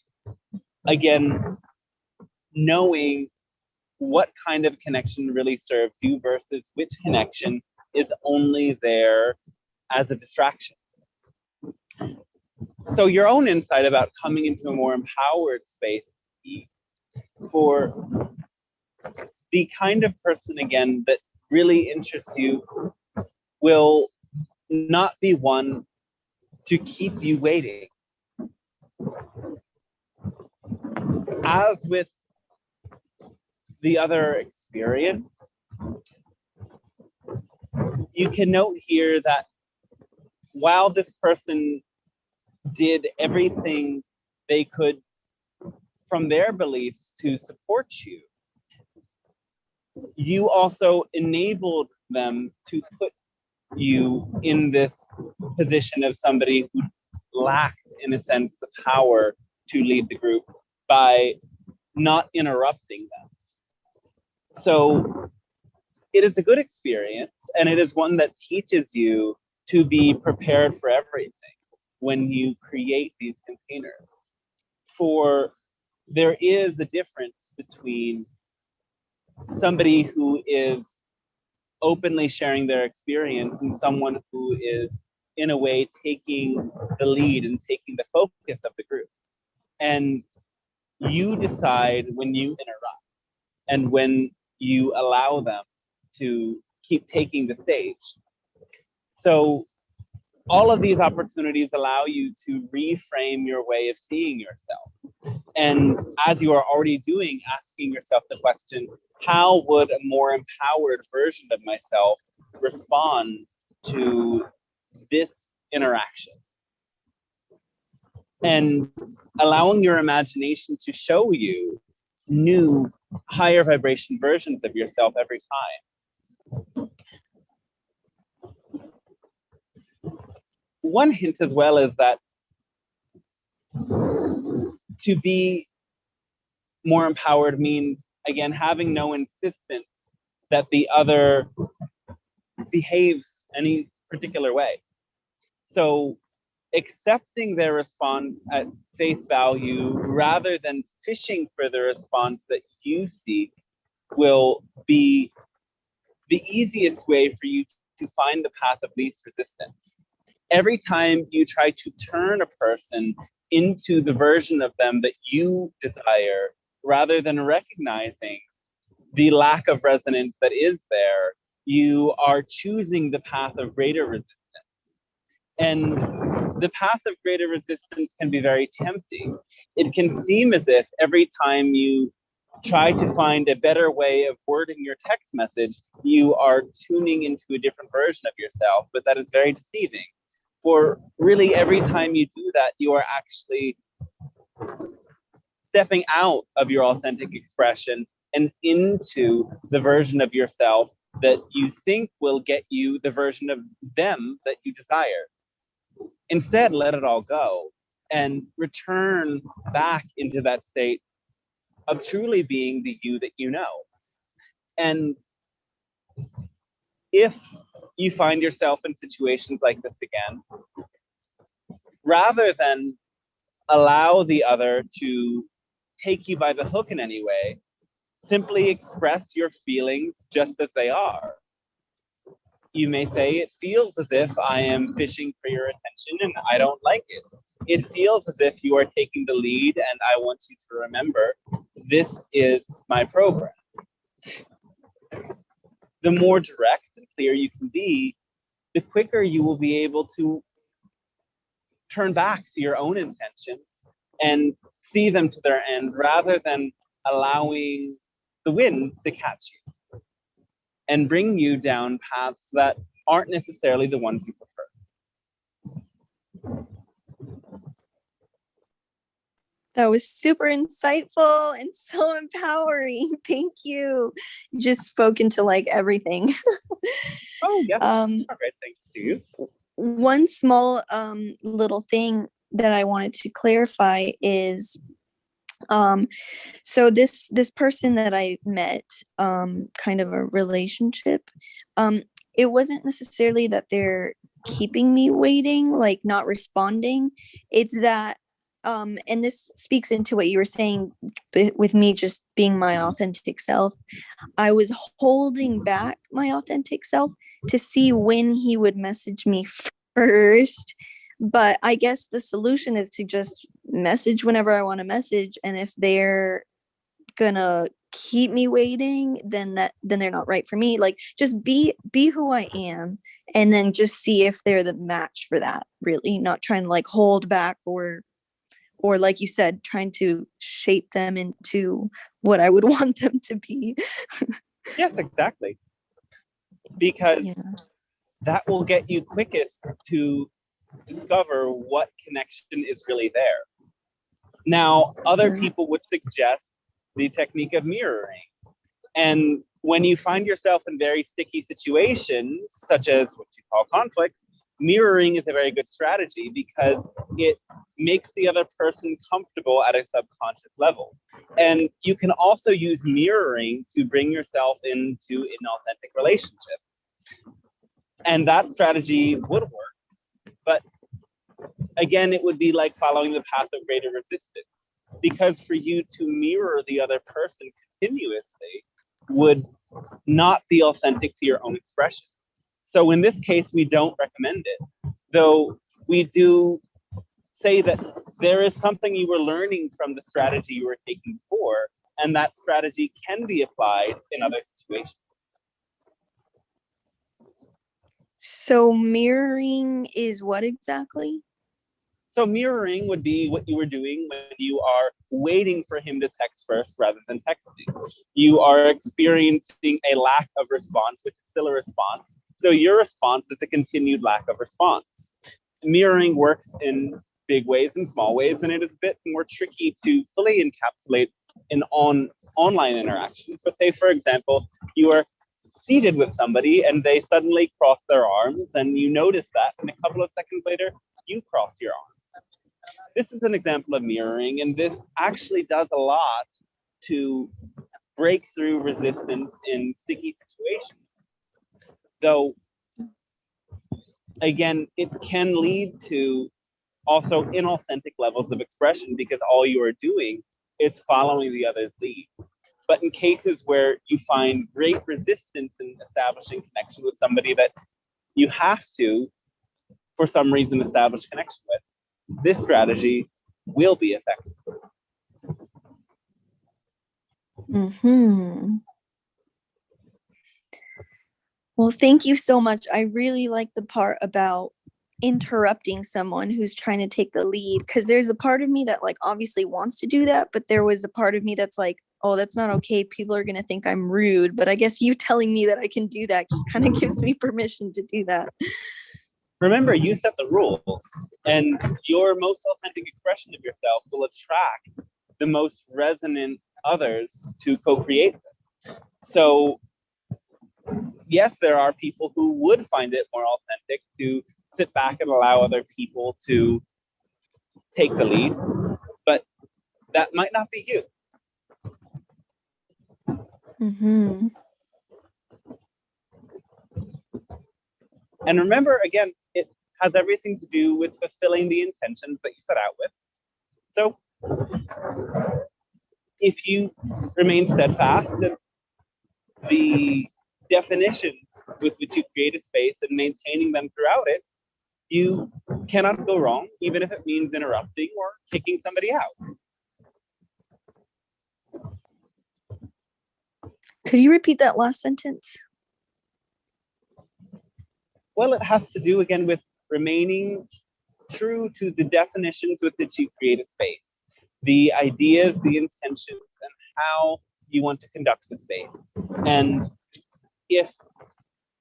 again, knowing what kind of connection really serves you versus which connection is only there as a distraction. So your own insight about coming into a more empowered space for the kind of person, again, that really interests you will not be one to keep you waiting. As with the other experience, you can note here that while this person did everything they could from their beliefs to support you, you also enabled them to put you in this position of somebody who lacked, in a sense, the power to lead the group by not interrupting them. So it is a good experience, and it is one that teaches you to be prepared for everything when you create these containers. For there is a difference between somebody who is openly sharing their experience and someone who is, in a way, taking the lead and taking the focus of the group. And you decide when you interrupt and when you allow them to keep taking the stage. So all of these opportunities allow you to reframe your way of seeing yourself. And as you are already doing, asking yourself the question, how would a more empowered version of myself respond to this interaction? And allowing your imagination to show you new, higher vibration versions of yourself every time. One hint as well is that to be more empowered means, again, having no insistence that the other behaves any particular way. So accepting their response at face value rather than fishing for the response that you seek will be the easiest way for you to find the path of least resistance. Every time you try to turn a person into the version of them that you desire, rather than recognizing the lack of resonance that is there, you are choosing the path of greater resistance. And the path of greater resistance can be very tempting. It can seem as if every time you try to find a better way of wording your text message, you are tuning into a different version of yourself, but that is very deceiving. For really, every time you do that, you are actually stepping out of your authentic expression and into the version of yourself that you think will get you the version of them that you desire. Instead, let it all go and return back into that state of truly being the you that you know. And if you find yourself in situations like this again, rather than allow the other to take you by the hook in any way, simply express your feelings just as they are. you may say, it feels as if I am fishing for your attention and I don't like it. It feels as if you are taking the lead, and I want you to remember, this is my program. The more direct and clear you can be, the quicker you will be able to turn back to your own intentions and see them to their end, rather than allowing the wind to catch you and bring you down paths that aren't necessarily the ones you prefer. That was super insightful and so empowering. Thank you. You just spoke into like everything. Oh, yes. All right, thanks to you. One small little thing that I wanted to clarify is so this person that I met, kind of a relationship, it wasn't necessarily that they're keeping me waiting, like not responding. It's that and this speaks into what you were saying with me just being my authentic self. I was holding back my authentic self to see when he would message me first. But I guess the solution is to just message whenever I want to message. And if they're gonna keep me waiting, then they're not right for me. Like, just be who I am, and then just see if they're the match for that. Really, not trying to like hold back or like you said, trying to shape them into what I would want them to be. Yes, exactly. Because that will get you quickest to discover what connection is really there. Now, other people would suggest the technique of mirroring. And when you find yourself in very sticky situations, such as what you call conflicts, mirroring is a very good strategy because it makes the other person comfortable at a subconscious level. And you can also use mirroring to bring yourself into an authentic relationship. And that strategy would work. But again, it would be like following the path of greater resistance, because for you to mirror the other person continuously would not be authentic to your own expression. So in this case, we don't recommend it, though we do say that there is something you were learning from the strategy you were taking before, and that strategy can be applied in other situations. So mirroring is what exactly? So mirroring would be what you were doing when you are waiting for him to text first rather than texting. You are experiencing a lack of response, which is still a response. So your response is a continued lack of response. Mirroring works in big ways and small ways, and it is a bit more tricky to fully encapsulate in online interactions. But say, for example, you are seated with somebody and they suddenly cross their arms, and you notice that, and a couple of seconds later, you cross your arms. This is an example of mirroring, and this actually does a lot to break through resistance in sticky situations. Though, again, it can lead to also inauthentic levels of expression because all you are doing is following the other's lead. But in cases where you find great resistance in establishing connection with somebody that you have to, for some reason, establish connection with, this strategy will be effective. Mm-hmm. Well, thank you so much. I really like the part about interrupting someone who's trying to take the lead, because there's a part of me that like obviously wants to do that, but there was a part of me that's like, oh, that's not okay. People are going to think I'm rude. But I guess you telling me that I can do that just kind of gives me permission to do that. Remember, you set the rules, and your most authentic expression of yourself will attract the most resonant others to co-create them. So yes, there are people who would find it more authentic to sit back and allow other people to take the lead, but that might not be you. Mm-hmm. And remember, again, it has everything to do with fulfilling the intentions that you set out with. So if you remain steadfast in the definitions with which you create a space and maintaining them throughout it, you cannot go wrong, even if it means interrupting or kicking somebody out. Could you repeat that last sentence? Well, it has to do again with remaining true to the definitions with which you create a space, the ideas, the intentions, and how you want to conduct the space. And if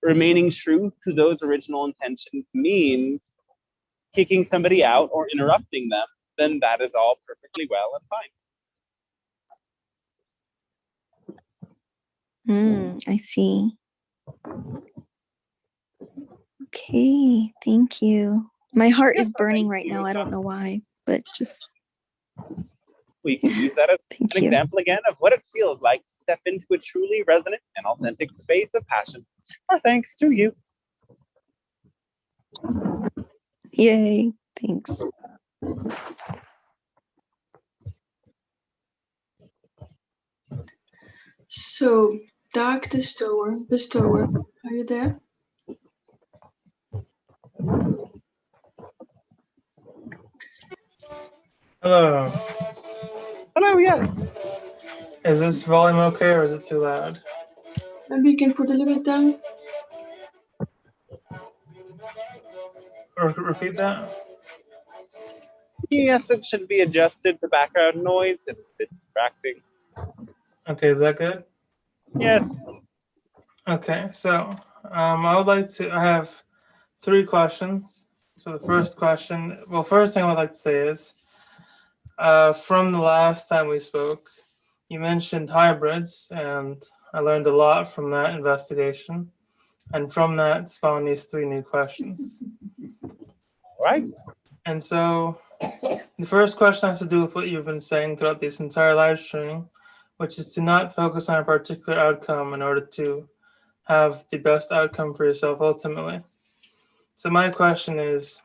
remaining true to those original intentions means kicking somebody out or interrupting them, then that is all perfectly well and fine. I see. Okay, thank you. My heart is burning right now. I don't know why, but just... We can use that as an example again of what it feels like to step into a truly resonant and authentic space of passion. Our thanks to you. Yay, thanks. So, Dark Bestower, are you there? Hello. Hello, yes. Is this volume okay or is it too loud? Maybe you can put a little bit down. Repeat that? Yes, it should be adjusted. The background noise, it's a bit distracting. Okay, is that good? Yes. Okay, so I have 3 questions. So the first question, well, first thing I would like to say is, from the last time we spoke, you mentioned hybrids, and I learned a lot from that investigation. And from that spawned these 3 new questions. All right. And so the first question has to do with what you've been saying throughout this entire live stream, which is to not focus on a particular outcome in order to have the best outcome for yourself ultimately. So my question is,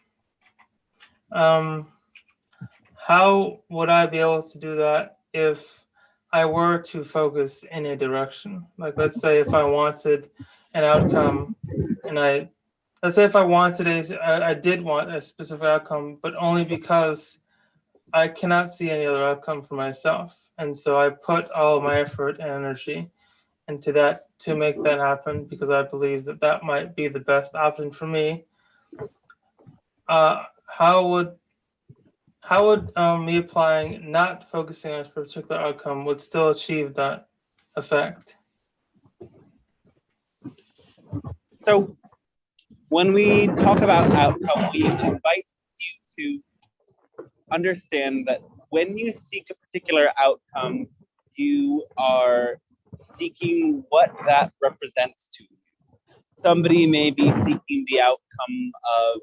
how would I be able to do that if I were to focus in a direction? Like, let's say if I wanted an outcome and I did want a specific outcome, but only because I cannot see any other outcome for myself. And so I put all of my effort and energy into that to make that happen because I believe that that might be the best option for me. How would me applying, not focusing on a particular outcome would still achieve that effect? So when we talk about outcome, we invite you to understand that when you seek a particular outcome, you are seeking what that represents to you. Somebody may be seeking the outcome of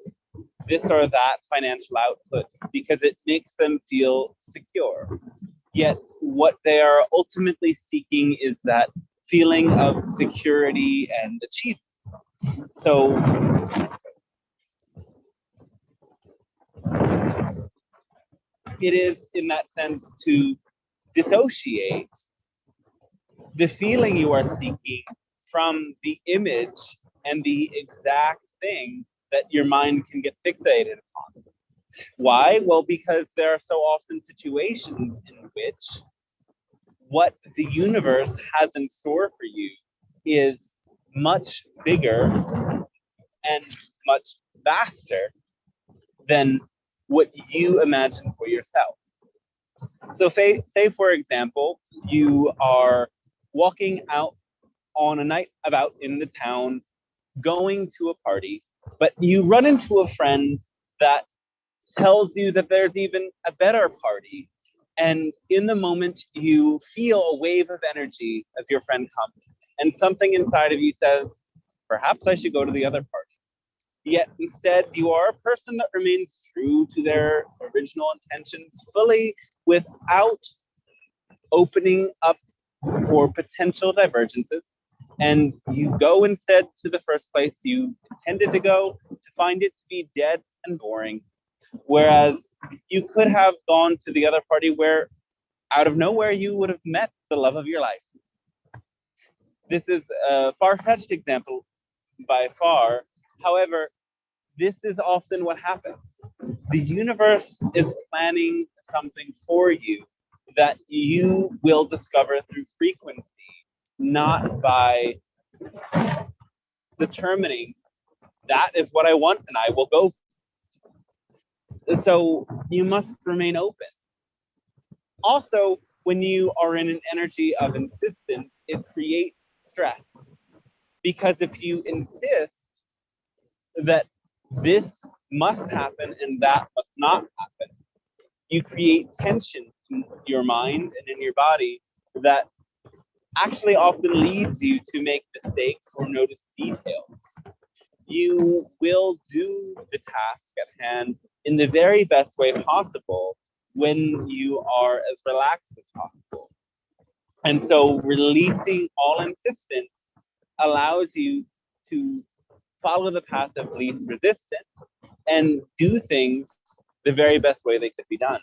this or that financial output because it makes them feel secure. Yet what they are ultimately seeking is that feeling of security and achievement. So it is in that sense to dissociate the feeling you are seeking from the image and the exact thing that your mind can get fixated upon. Why? Well, because there are so often situations in which what the universe has in store for you is much bigger and much vaster than what you imagine for yourself. So say for example, you are walking out on a night about in the town, going to a party, but you run into a friend that tells you that there's even a better party. And in the moment, you feel a wave of energy as your friend comes. And something inside of you says, perhaps I should go to the other party. Yet instead, you are a person that remains true to their original intentions fully without opening up for potential divergences. And you go instead to the first place you intended to go, to find it to be dead and boring. Whereas you could have gone to the other party where out of nowhere you would have met the love of your life. this is a far-fetched example by far. However, this is often what happens. The universe is planning something for you that you will discover through frequency, not by determining that is what I want and I will go. So you must remain open. Also, when you are in an energy of insistence, it creates stress. Because if you insist that this must happen and that must not happen, you create tension in your mind and in your body that actually often leads you to make mistakes or notice details. You will do the task at hand in the very best way possible when you are as relaxed as possible. And so releasing all insistence allows you to follow the path of least resistance and do things the very best way they could be done.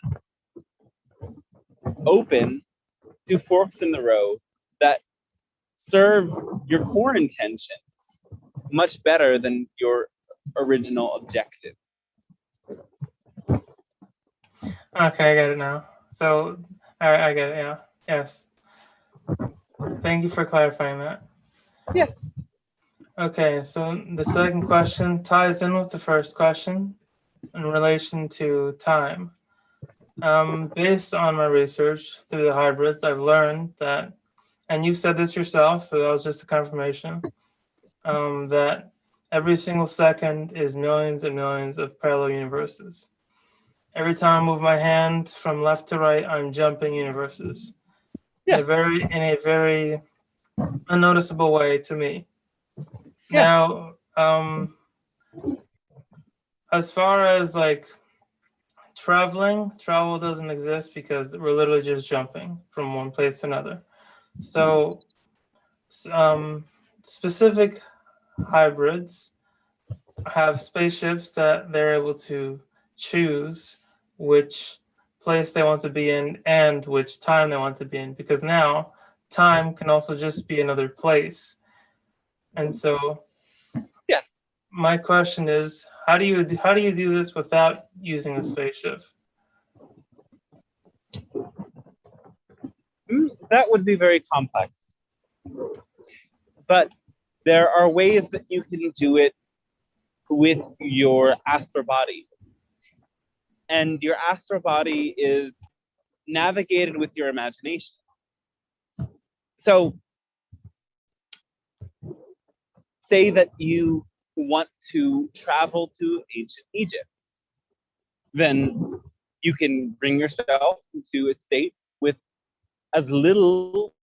Open to forks in the road that serve your core intentions much better than your original objective. Okay, I get it now. So, I get it, yeah. Yes. Thank you for clarifying that. Yes. Okay, so the second question ties in with the first question in relation to time. Based on my research through the hybrids, I've learned that, and you said this yourself, so that was just a confirmation, that every single second is millions and millions of parallel universes. Every time I move my hand from left to right, I'm jumping universes. Yes. In a very unnoticeable way to me. Yes. Now, as far as like travel doesn't exist because we're literally just jumping from one place to another. So, specific hybrids have spaceships that they're able to choose which place they want to be in and which time they want to be in, because now time can also just be another place. And so yes, my question is, how do you do this without using a spaceship? That would be very complex. But there are ways that you can do it with your astral body. And your astral body is navigated with your imagination. So say that you want to travel to ancient Egypt. Then you can bring yourself into a state with as little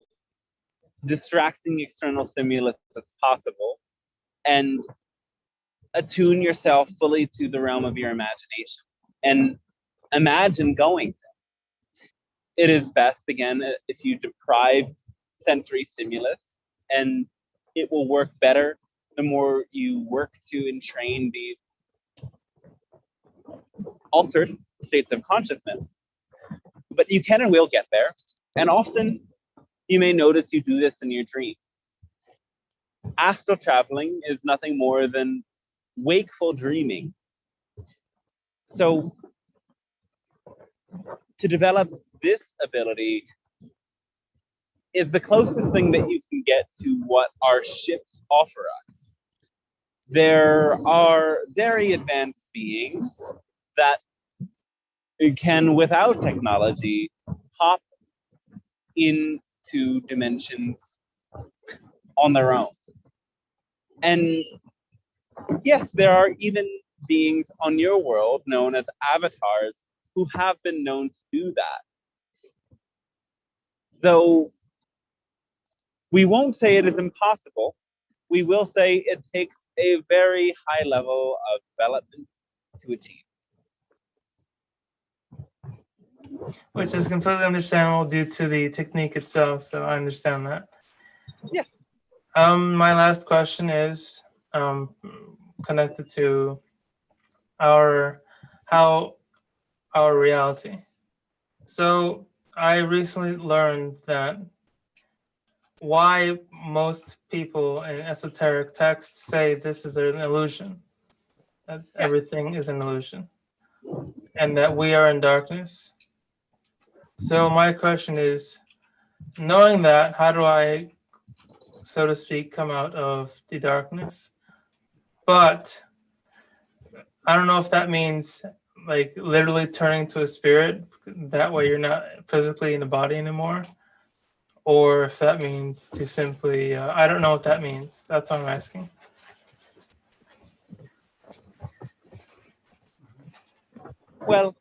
distracting external stimulus as possible and attune yourself fully to the realm of your imagination and imagine going there. It is best, again, if you deprive sensory stimulus, and it will work better the more you work to entrain these altered states of consciousness. But you can and will get there, and often you may notice you do this in your dream. Astral traveling is nothing more than wakeful dreaming. So to develop this ability is the closest thing that you can get to what our ships offer us. There are very advanced beings that can, without technology, hop into dimensions on their own. And yes, there are even beings on your world known as avatars who have been known to do that. Though we won't say it is impossible, we will say it takes a very high level of development to achieve. Which is completely understandable due to the technique itself, so I understand that. Yes. My last question is connected to our reality. So I recently learned that why most people in esoteric texts say this is an illusion, that everything is an illusion, and that we are in darkness. So my question is, knowing that, how do I, so to speak, come out of the darkness? But I don't know if that means like literally turning to a spirit. That way you're not physically in the body anymore. Or if that means to simply, I don't know what that means. That's what I'm asking. Well,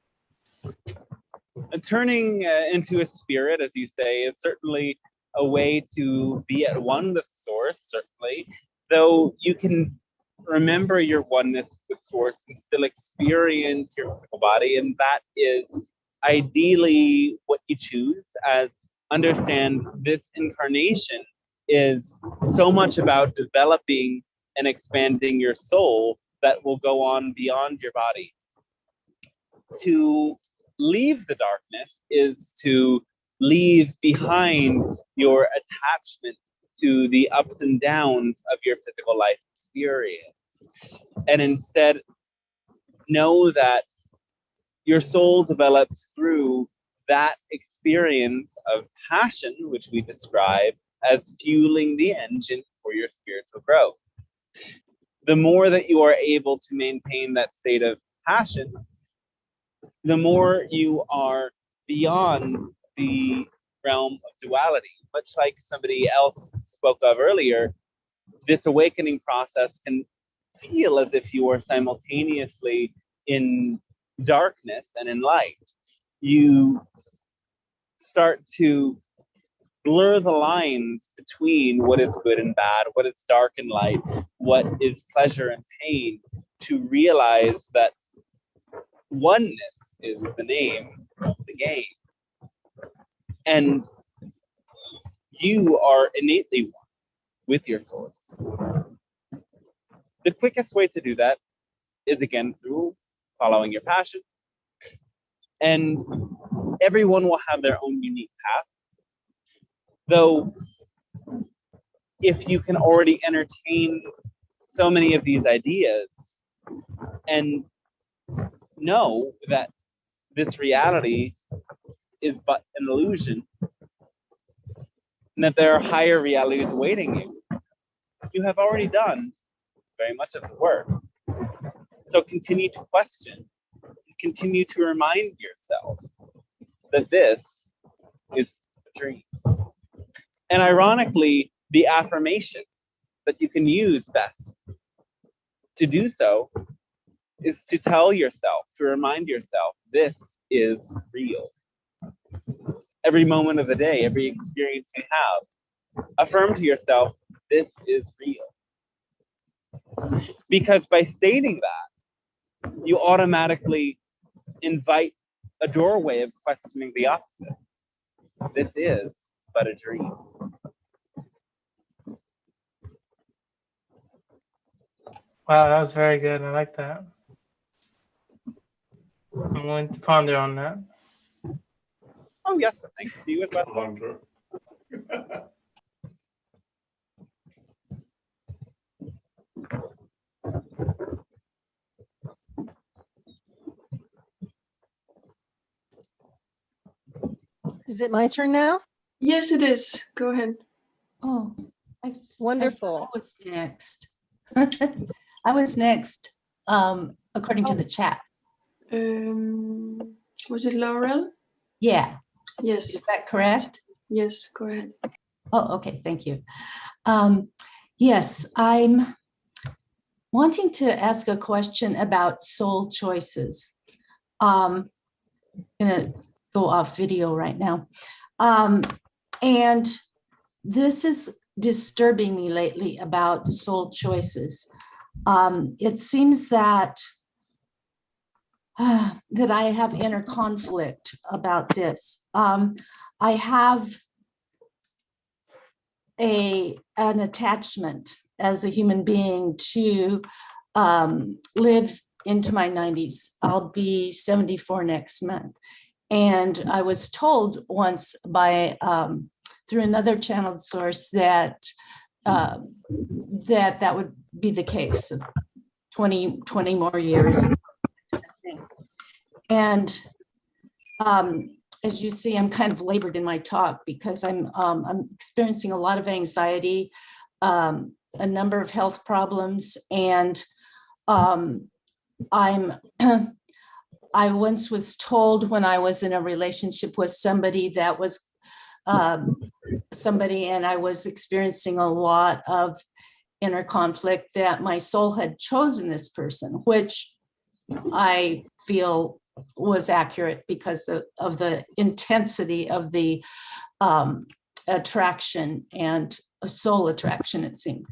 turning into a spirit, as you say, is certainly a way to be at one with Source, certainly. Though you can remember your oneness with Source and still experience your physical body, and that is ideally what you choose. As understand this incarnation is so much about developing and expanding your soul that will go on beyond your body. To leave the darkness is to leave behind your attachment to the ups and downs of your physical life experience, and instead know that your soul develops through that experience of passion, which we describe as fueling the engine for your spiritual growth. The more that you are able to maintain that state of passion, the more you are beyond the realm of duality. Much like somebody else spoke of earlier, this awakening process can feel as if you are simultaneously in darkness and in light. You start to blur the lines between what is good and bad, what is dark and light, what is pleasure and pain, to realize that oneness is the name of the game. And you are innately one with your Source. The quickest way to do that is, again, through following your passion. And everyone will have their own unique path. Though, if you can already entertain so many of these ideas and know that this reality is but an illusion, and that there are higher realities awaiting you, you have already done very much of the work. So continue to question, continue to remind yourself that this is a dream. And ironically, the affirmation that you can use best to do so is to tell yourself, to remind yourself, this is real. Every moment of the day, every experience you have, affirm to yourself, this is real. Because by stating that, you automatically invite a doorway of questioning the opposite. This is but a dream. Wow, that was very good. I like that. I'm going to ponder on that. Oh, yes, thanks to you as well. Ponder. Is it my turn now? Yes, it is. Go ahead. Oh, Wonderful. I was next. I was next, according to the chat. Was it Laurel? Yeah, Yes. is that correct? Yes, go ahead. Oh, okay, thank you. Yes, I'm wanting to ask a question about soul choices. I'm gonna go off video right now. And this is disturbing me lately about soul choices. It seems that that I have inner conflict about this. I have an attachment as a human being to live into my 90s. I'll be 74 next month. And I was told once by through another channeled source that that would be the case. 20 more years. And as you see, I'm kind of labored in my talk because I'm experiencing a lot of anxiety, a number of health problems, and I once was told when I was in a relationship with somebody that was somebody, and I was experiencing a lot of inner conflict, that my soul had chosen this person, which I feel was accurate because of the intensity of the attraction and a soul attraction, it seemed.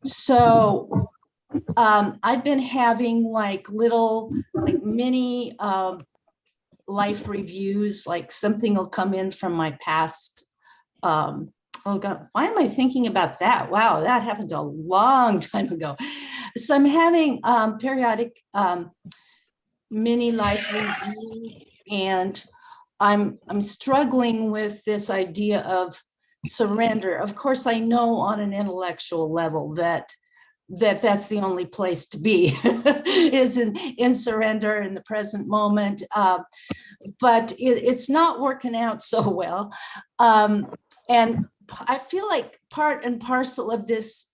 So I've been having like little, like mini life reviews, like something will come in from my past. Oh God, why am I thinking about that? Wow, that happened a long time ago. So I'm having periodic mini life reviews, and I'm struggling with this idea of surrender. Of course, I know on an intellectual level that's the only place to be is in surrender in the present moment, but it's not working out so well, and I feel like part and parcel of this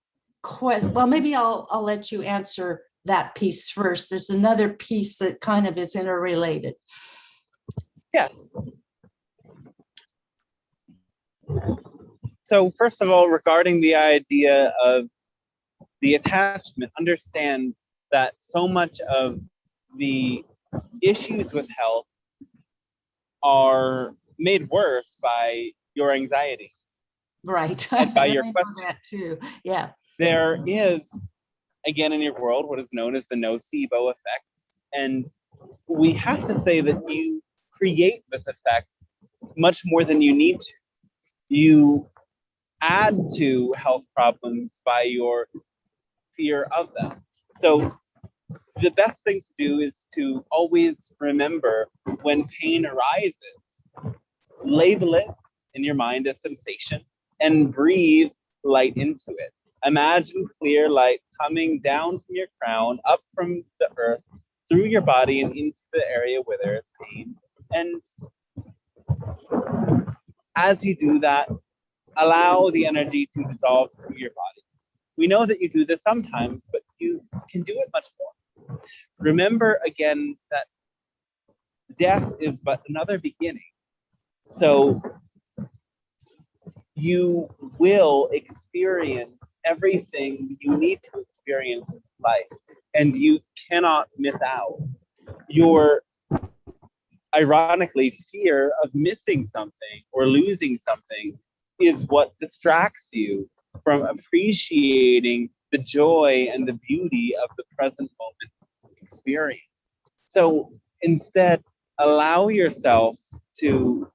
well, maybe I'll let you answer that piece first. There's another piece that kind of is interrelated. Yes. So first of all, regarding the idea of the attachment, understand that so much of the issues with health are made worse by your anxiety. Right. And by your I know question. that too. Yeah. There is, again, in your world, what is known as the nocebo effect. And we have to say that you create this effect much more than you need to. You add to health problems by your fear of them. So the best thing to do is to always remember when pain arises, label it in your mind as sensation and breathe light into it. Imagine clear light coming down from your crown, up from the earth, through your body and into the area where there is pain. And as you do that, allow the energy to dissolve through your body. We know that you do this sometimes, but you can do it much more. Remember again that death is but another beginning. So you will experience everything you need to experience in life, and you cannot miss out. Your, ironically, fear of missing something or losing something is what distracts you from appreciating the joy and the beauty of the present moment experience. So instead, allow yourself to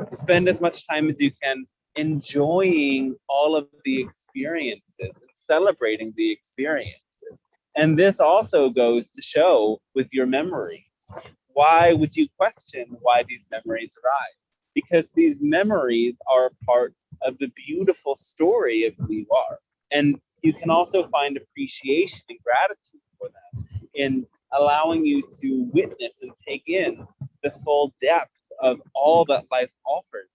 spend as much time as you can enjoying all of the experiences and celebrating the experiences. And this also goes to show with your memories. Why would you question why these memories arise? Because these memories are a part of the beautiful story of who you are. And you can also find appreciation and gratitude for them in allowing you to witness and take in the full depth of all that life offers.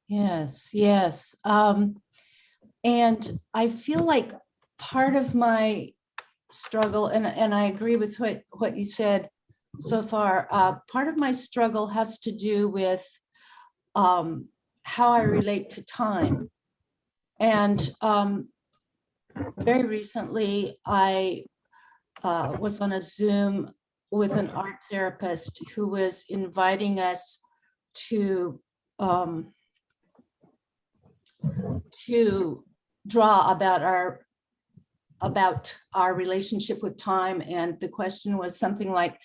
Yes, yes. And I feel like part of my struggle, and I agree with what you said so far, part of my struggle has to do with how I relate to time. And very recently, I was on a Zoom with an art therapist who was inviting us to draw about our relationship with time, and the question was something like,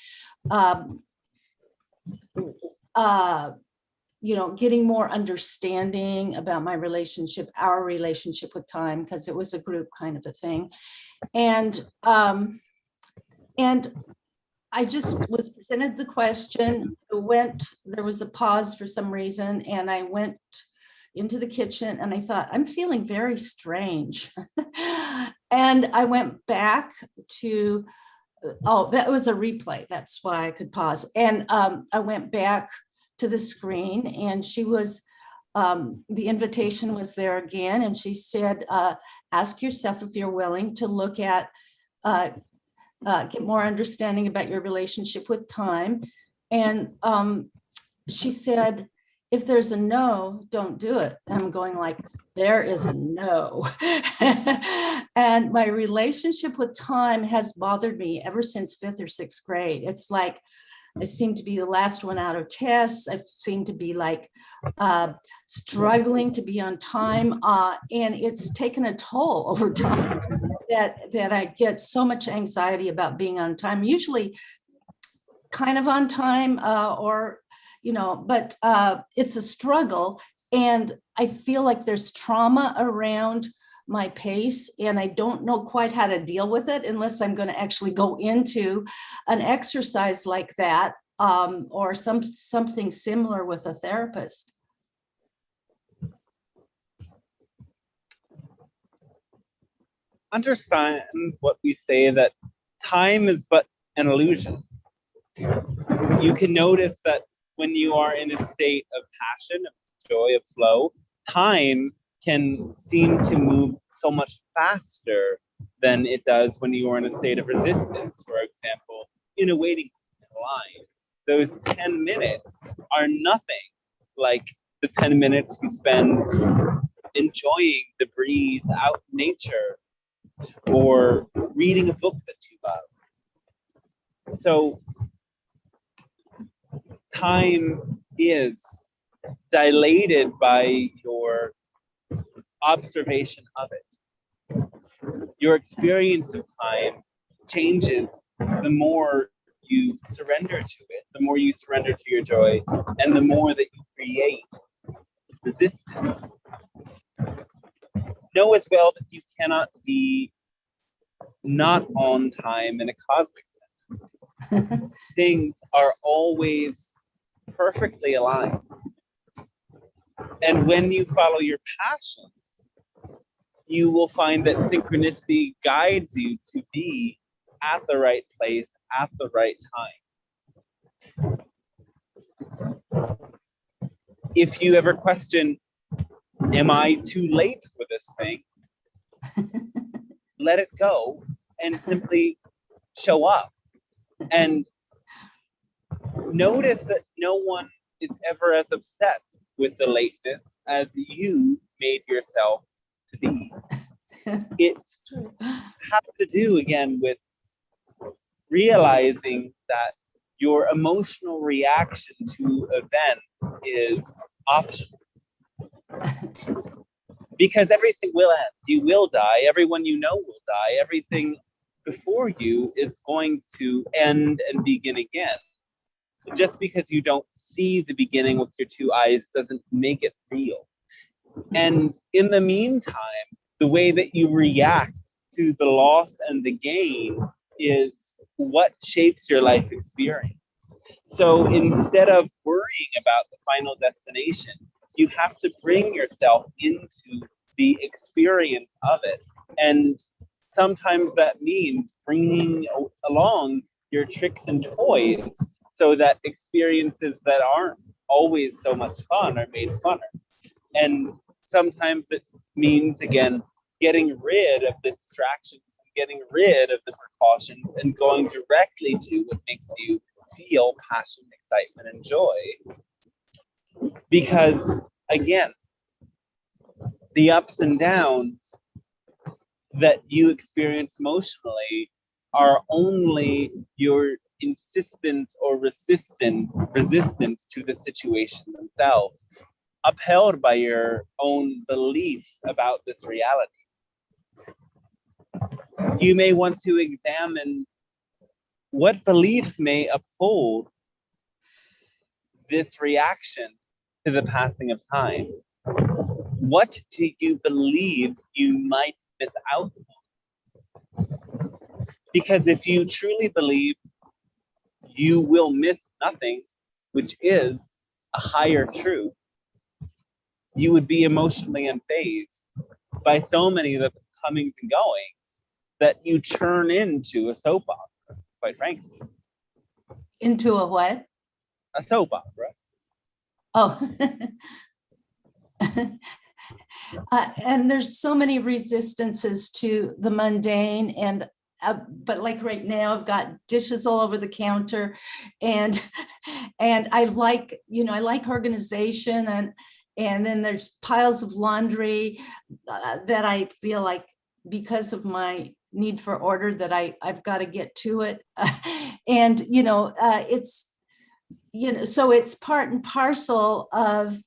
getting more understanding about my relationship, our relationship with time, because it was a group kind of a thing, and I just was presented the question, there was a pause for some reason, and I went into the kitchen and I thought, I'm feeling very strange. And I went back to, oh, that was a replay. That's why I could pause. And I went back to the screen, and she was, the invitation was there again. And she said, ask yourself if you're willing to look at, get more understanding about your relationship with time. And she said, if there's a no, don't do it. And I'm going like, there is a no. And my relationship with time has bothered me ever since 5th or 6th grade. It's like, I seem to be the last one out of tests. I seem to be like struggling to be on time. And it's taken a toll over time that I get so much anxiety about being on time, usually kind of on time or, you know, but it's a struggle. And I feel like there's trauma around my pace, and I don't know quite how to deal with it unless I'm going to actually go into an exercise like that or something similar with a therapist. Understand what we say, that time is but an illusion. You can notice that when you are in a state of passion, of joy, of flow, time can seem to move so much faster than it does when you are in a state of resistance. For example, in a waiting line, those 10 minutes are nothing like the 10 minutes you spend enjoying the breeze out in nature or reading a book that you love. So time is dilated by your observation of it. Your experience of time changes the more you surrender to it, the more you surrender to your joy, and the more that you create resistance. Know as well that you cannot be not on time in a cosmic sense. Things are always perfectly aligned. And when you follow your passion, you will find that synchronicity guides you to be at the right place at the right time. If you ever question, am I too late for this thing? Let it go and simply show up. And notice that no one is ever as upset with the lateness as you made yourself to be. It has to do again with realizing that your emotional reaction to events is optional. Because everything will end. You will die. Everyone you know will die. Everything before you is going to end and begin again. Just because you don't see the beginning with your two eyes doesn't make it real. And in the meantime, the way that you react to the loss and the gain is what shapes your life experience. So instead of worrying about the final destination, you have to bring yourself into the experience of it. And sometimes that means bringing along your tricks and toys so that experiences that aren't always so much fun are made funner. And sometimes it means, again, getting rid of the distractions, getting rid of the precautions, and going directly to what makes you feel passion, excitement, and joy. Because, again, the ups and downs that you experience emotionally are only your insistence or resistance to the situation themselves, upheld by your own beliefs about this reality. You may want to examine what beliefs may uphold this reaction to the passing of time. What do you believe you might miss out on? Because if you truly believe you will miss nothing, which is a higher truth. You would be emotionally unfazed by so many of the comings and goings that you turn into a soap opera, quite frankly. Into a what? A soap opera. Oh. And there's so many resistances to the mundane, and but like right now I've got dishes all over the counter, and I like, I like organization, and then there's piles of laundry that I feel like, because of my need for order, that I've got to get to it. And it's so it's part and parcel of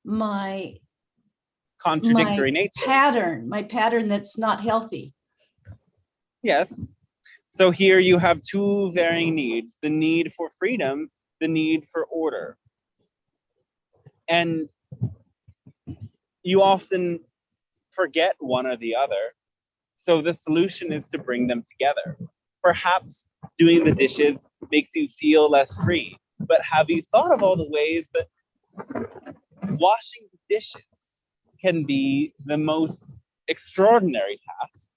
my contradictory nature. My pattern that's not healthy. Yes. So here you have two varying needs: the need for freedom, the need for order. And you often forget one or the other. So the solution is to bring them together. Perhaps doing the dishes makes you feel less free, but have you thought of all the ways that washing the dishes can be the most extraordinary task?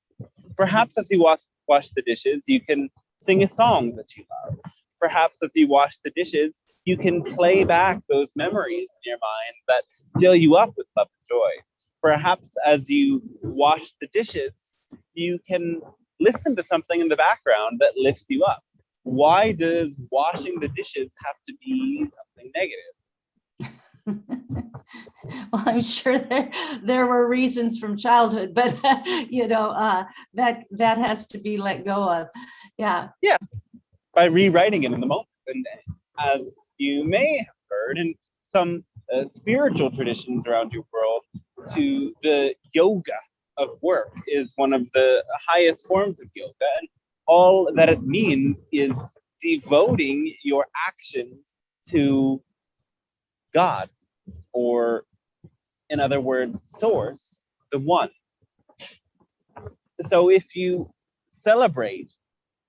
Perhaps as you wash the dishes, you can sing a song that you love. Perhaps as you wash the dishes, you can play back those memories in your mind that fill you up with love and joy. Perhaps as you wash the dishes, you can listen to something in the background that lifts you up. Why does washing the dishes have to be something negative? Well, I'm sure there were reasons from childhood, but that has to be let go of. Yeah. Yes, by rewriting it in the moment. And as you may have heard in some spiritual traditions around your world, to the yoga of work is one of the highest forms of yoga, and all that it means is devoting your actions to God, or in other words, source, the one. So if you celebrate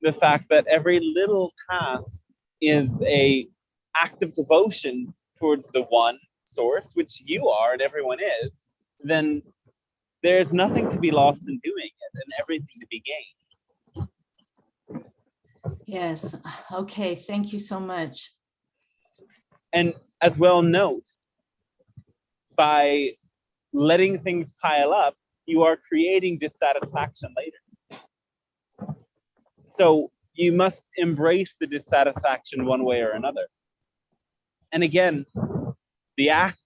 the fact that every little task is an act of devotion towards the one source, which you are and everyone is, then there's nothing to be lost in doing it and everything to be gained. Yes. Okay. Thank you so much. And as well note, by letting things pile up, you are creating dissatisfaction later. So you must embrace the dissatisfaction one way or another. And again, the act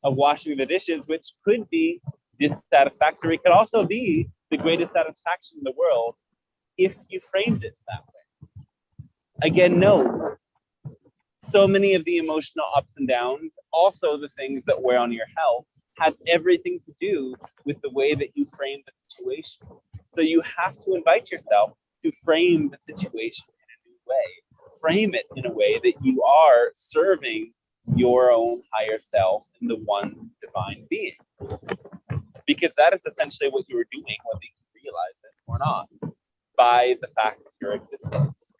of washing the dishes, which could be dissatisfactory, could also be the greatest satisfaction in the world if you framed it that way. Again, no. So many of the emotional ups and downs, also the things that wear on your health, have everything to do with the way that you frame the situation. So you have to invite yourself to frame the situation in a new way. Frame it in a way that you are serving your own higher self and the one divine being. Because that is essentially what you are doing, whether you realize it or not, by the fact of your existence.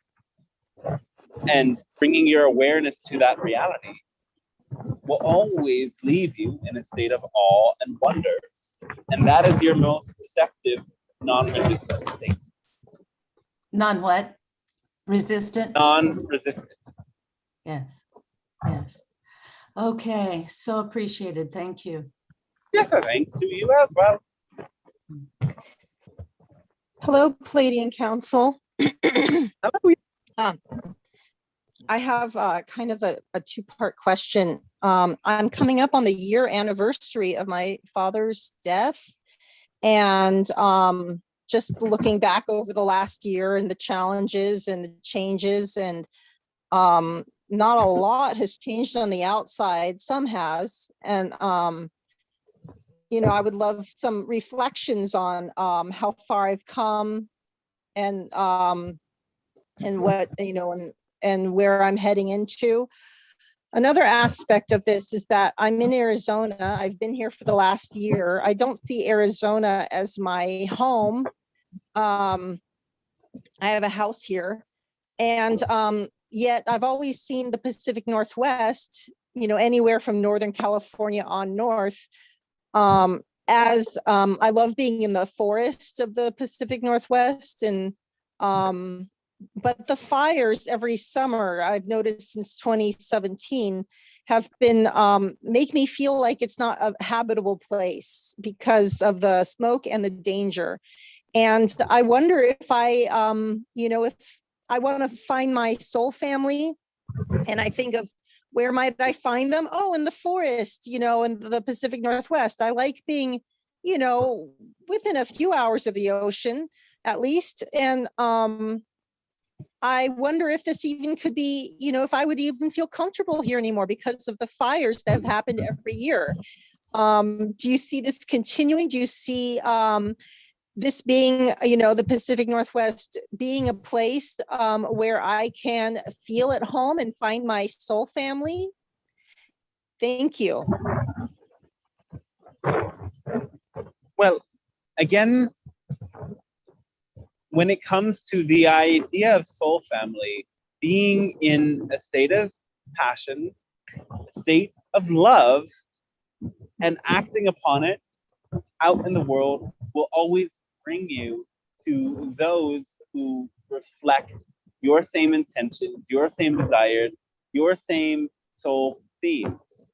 And bringing your awareness to that reality will always leave you in a state of awe and wonder. And that is your most receptive, non-resistant state. Non-what? Resistant? Non-resistant. Yes. Yes. Okay. So appreciated. Thank you. Yes, thanks to you as well. Hello, Pleiadian Council. Hello. I have kind of a two-part question. I'm coming up on the year anniversary of my father's death, and just looking back over the last year and the challenges and the changes, and not a lot has changed on the outside. Some has, and I would love some reflections on how far I've come, and what and where I'm heading into. Another aspect of this is that I'm in Arizona. I've been here for the last year. I don't see Arizona as my home. I have a house here, and yet I've always seen the Pacific Northwest, anywhere from Northern California on north, as I love being in the forest of the Pacific Northwest, and but the fires every summer, I've noticed since 2017, have been make me feel like it's not a habitable place because of the smoke and the danger. And I wonder if if I want to find my soul family, and I think of where might I find them? Oh, in the forest, in the Pacific Northwest. I like being, within a few hours of the ocean, at least. And I wonder if this even could be, if I would even feel comfortable here anymore because of the fires that have happened every year. Do you see this continuing? Do you see this being, the Pacific Northwest being a place where I can feel at home and find my soul family? Thank you. Well, again, when it comes to the idea of soul family, being in a state of passion, a state of love, and acting upon it out in the world will always bring you to those who reflect your same intentions, your same desires, your same soul themes.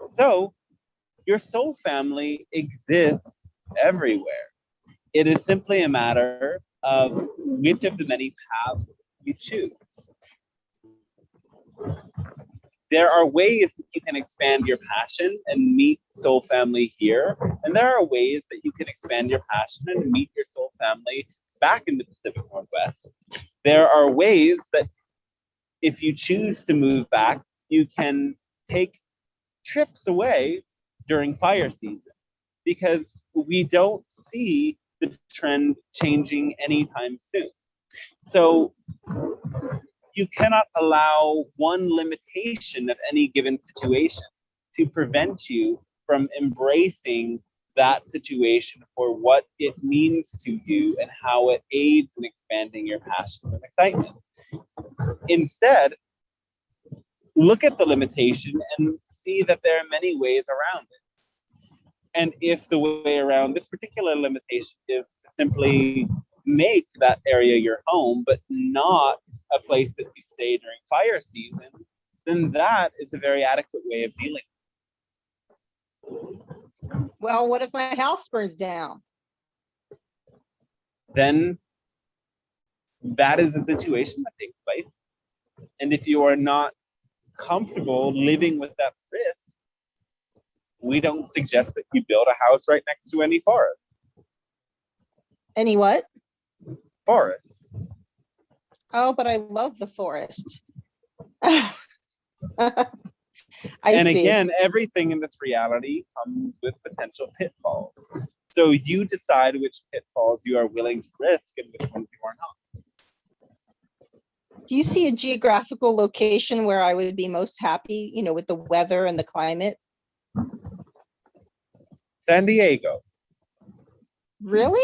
So your soul family exists everywhere. It is simply a matter of which of the many paths you choose. There are ways that you can expand your passion and meet soul family here, and there are ways that you can expand your passion and meet your soul family back in the Pacific Northwest. There are ways that if you choose to move back, you can take trips away during fire season, because we don't see the trend changing anytime soon. So you cannot allow one limitation of any given situation to prevent you from embracing that situation for what it means to you and how it aids in expanding your passion and excitement. Instead, look at the limitation and see that there are many ways around it. And if the way around this particular limitation is to simply make that area your home, but not a place that you stay during fire season, then that is a very adequate way of dealing. Well, what if my house burns down? Then that is a situation that takes place. And if you are not comfortable living with that risk, we don't suggest that you build a house right next to any forest. Any what? Forests. Oh, but I love the forest. Again, everything in this reality comes with potential pitfalls. So you decide which pitfalls you are willing to risk and which ones you are not. Do you see a geographical location where I would be most happy, with the weather and the climate? San Diego. Really?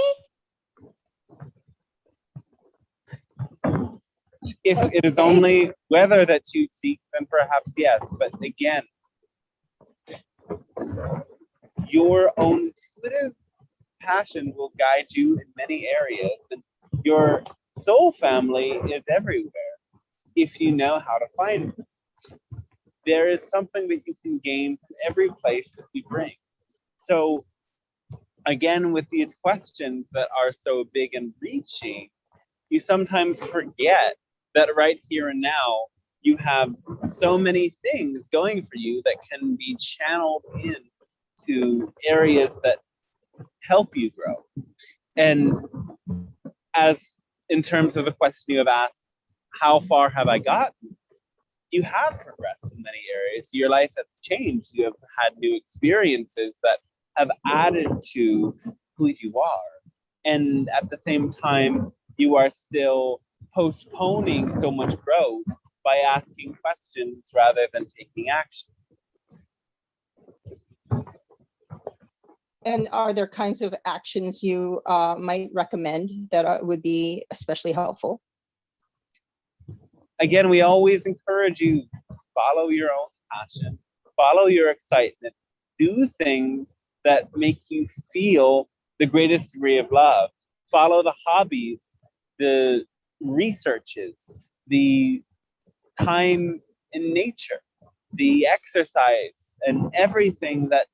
If it is only weather that you seek, then perhaps yes. But again, your own intuitive passion will guide you in many areas, and your soul family is everywhere if you know how to find it. There is something that you can gain from every place that you bring. So again, with these questions that are so big and reaching, you sometimes forget that right here and now, you have so many things going for you that can be channeled in to areas that help you grow. And as in terms of the question you have asked, how far have I gotten? You have progressed in many areas. Your life has changed. You have had new experiences that have added to who you are. And at the same time, you are still postponing so much growth by asking questions rather than taking action. And are there kinds of actions you might recommend that would be especially helpful? again, we always encourage you, follow your own passion, follow your excitement, do things that make you feel the greatest degree of love. Follow the hobbies, the researches, the time in nature, the exercise, and everything that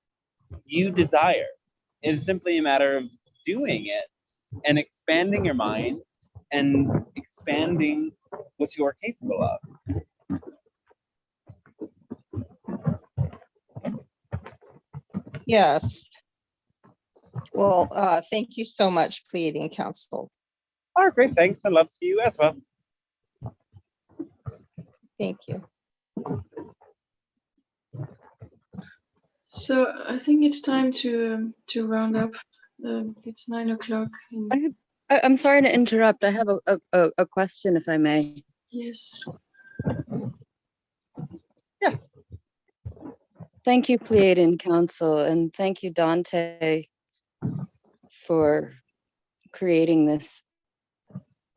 you desire. It's simply a matter of doing it and expanding your mind and expanding what you are capable of. Yes. Well, thank you so much, Pleiadian Council. Oh, great. Thanks and love to you as well. Thank you. So I think it's time to round up. It's 9 o'clock. I'm sorry to interrupt. I have a question, if I may. Yes. Yes. Thank you, Pleiadian Council, and thank you, Dante, for creating this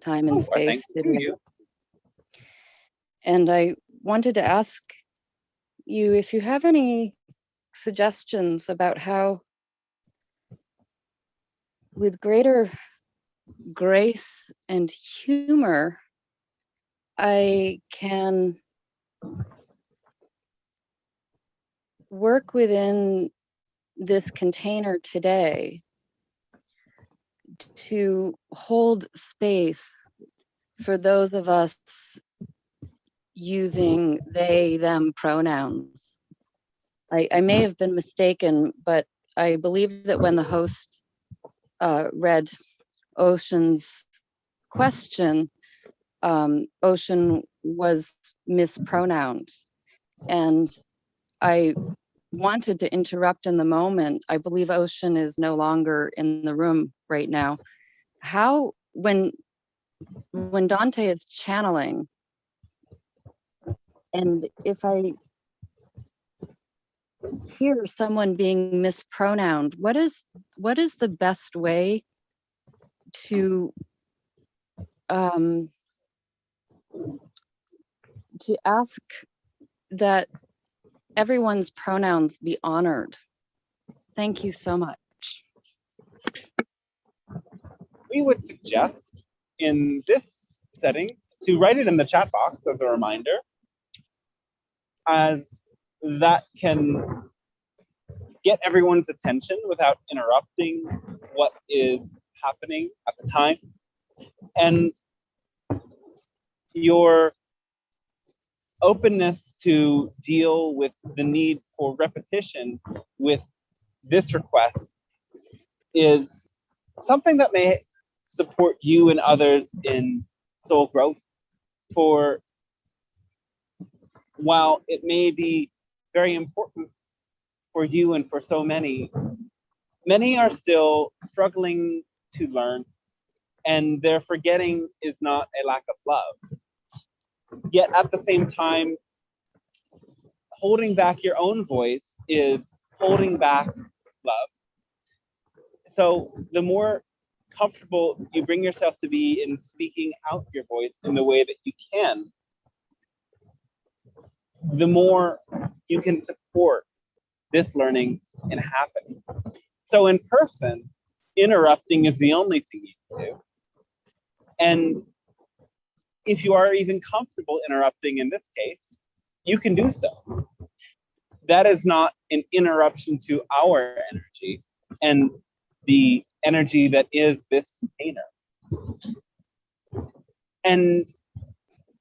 time and space Thanks to video. you. And I wanted to ask you if you have any suggestions about how, with greater grace and humor, I can work within this container today to hold space for those of us using they, them pronouns. I may have been mistaken, but I believe that when the host read Ocean's question, Ocean was mispronounced. And I wanted to interrupt in the moment. I believe Ocean is no longer in the room right now. How, when Dante is channeling, and if I hear someone being mispronounced, what is the best way to ask that everyone's pronouns be honored? Thank you so much. We would suggest in this setting to write it in the chat box as a reminder, as that can get everyone's attention without interrupting what is happening at the time. And your openness to deal with the need for repetition with this request is something that may support you and others in soul growth. For while it may be very important for you and for so many, many are still struggling to learn, and their forgetting is not a lack of love. Yet at the same time, holding back your own voice is holding back love. So the more comfortable you bring yourself to be in speaking out your voice in the way that you can, the more you can support this learning in happening. So in person, interrupting is the only thing you can do. And if you are even comfortable interrupting in this case, you can do so. That is not an interruption to our energy and the energy that is this container. And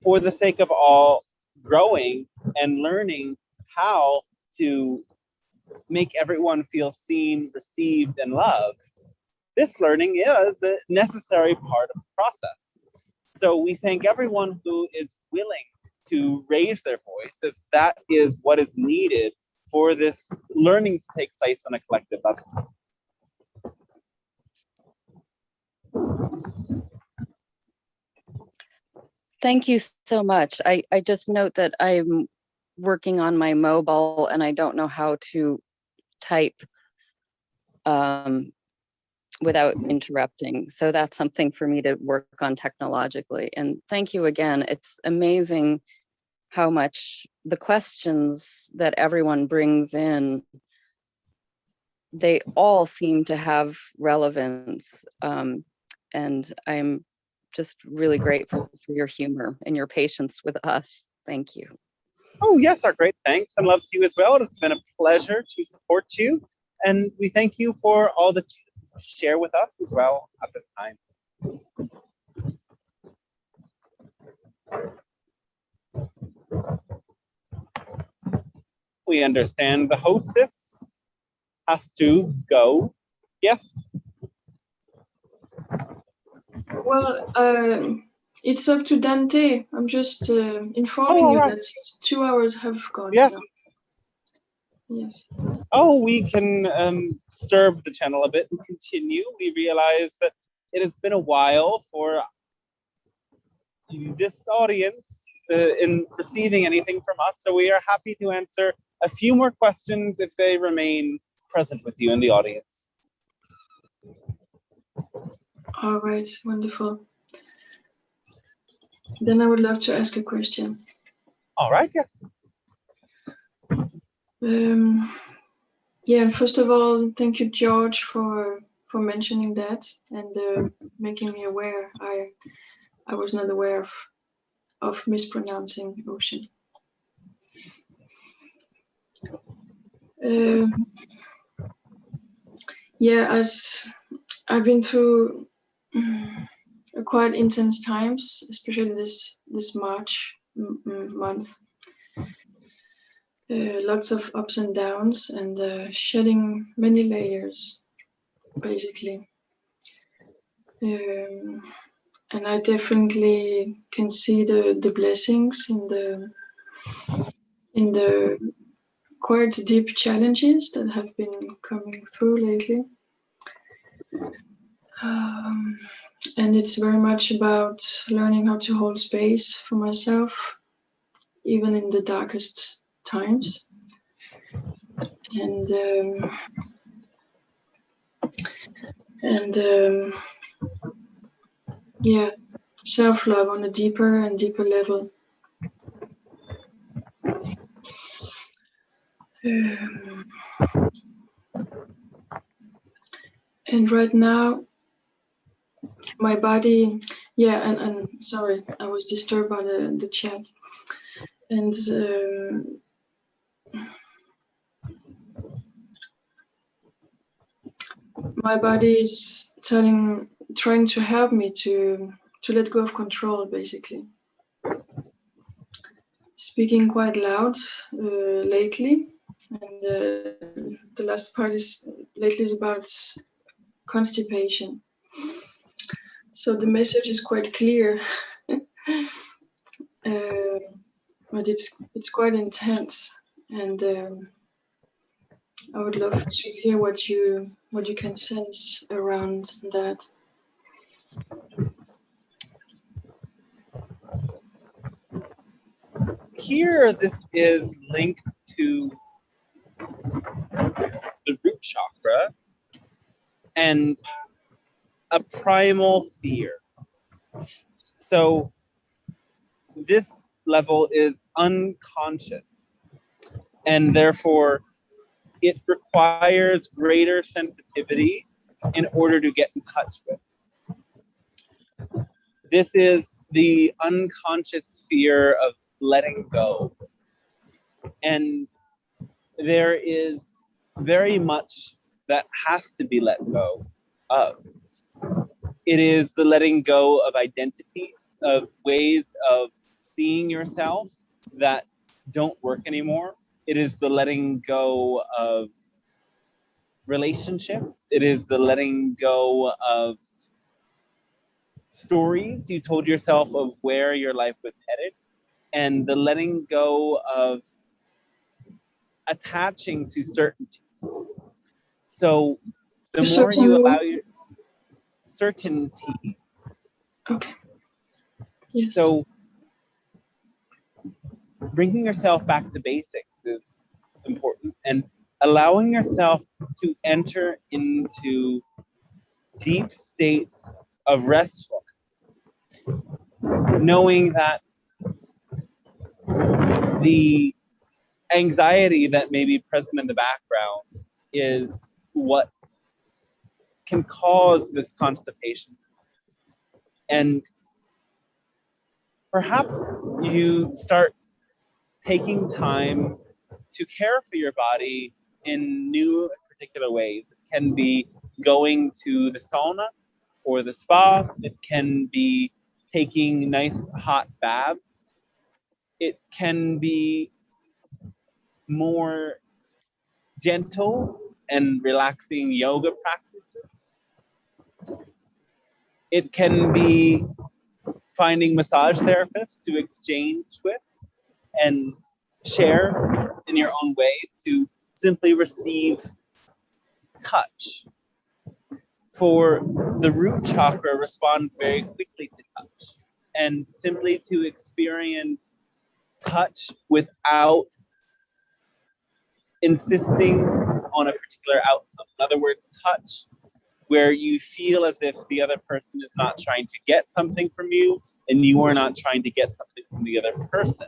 for the sake of all growing and learning how to make everyone feel seen, received, and loved, this learning is a necessary part of the process. So we thank everyone who is willing to raise their voice, as that is what is needed for this learning to take place on a collective level. Thank you so much. I just note that I'm working on my mobile and I don't know how to type without interrupting. So that's something for me to work on technologically. And thank you again. It's amazing how much the questions that everyone brings in, they all seem to have relevance. And I'm just really grateful for your humor and your patience with us. Thank you. Oh, yes, our great thanks and love to you as well. It has been a pleasure to support you. And we thank you for all that you share with us as well at this time. We understand the hostess has to go. Yes? Well, it's up to Dante. I'm just informing you right. that 2 hours have gone. Yes. Now. Yes. Oh, we can stir the channel a bit and continue. We realize that it has been a while for this audience in receiving anything from us, so we are happy to answer a few more questions if they remain present with you in the audience. All right, wonderful. Then I would love to ask a question. All right, yes. Yeah, first of all, thank you, George, for mentioning that and making me aware. I was not aware of mispronouncing ocean. Yeah, as I've been through quite intense times, especially this March month. Lots of ups and downs and shedding many layers, basically. And I definitely can see the blessings in the quite deep challenges that have been coming through lately. And it's very much about learning how to hold space for myself, even in the darkest times. And yeah, self-love on a deeper and deeper level. And right now, my body, yeah, and sorry, I was disturbed by the chat. And my body is trying to help me to let go of control, basically. Speaking quite loud lately, and the last part is lately is about constipation. So the message is quite clear, but it's quite intense, and I would love to hear what you can sense around that. Here, this is linked to the root chakra and a primal fear. So this level is unconscious, and therefore it requires greater sensitivity in order to get in touch with. This is the unconscious fear of letting go. And there is very much that has to be let go of. It is the letting go of identities, of ways of seeing yourself that don't work anymore. It is the letting go of relationships. It is the letting go of stories you told yourself of where your life was headed, and the letting go of attaching to certainties. So the more you allow your certainty. Okay. Yes. So bringing yourself back to basics is important, and allowing yourself to enter into deep states of restfulness, knowing that the anxiety that may be present in the background is what can cause this constipation. And perhaps you start taking time to care for your body in new particular ways. It can be going to the sauna or the spa. It can be taking nice hot baths. It can be more gentle and relaxing yoga practices. It can be finding massage therapists to exchange with and share in your own way, to simply receive touch. For the root chakra responds very quickly to touch, and simply to experience touch without insisting on a particular outcome. In other words, touch where you feel as if the other person is not trying to get something from you and you are not trying to get something from the other person.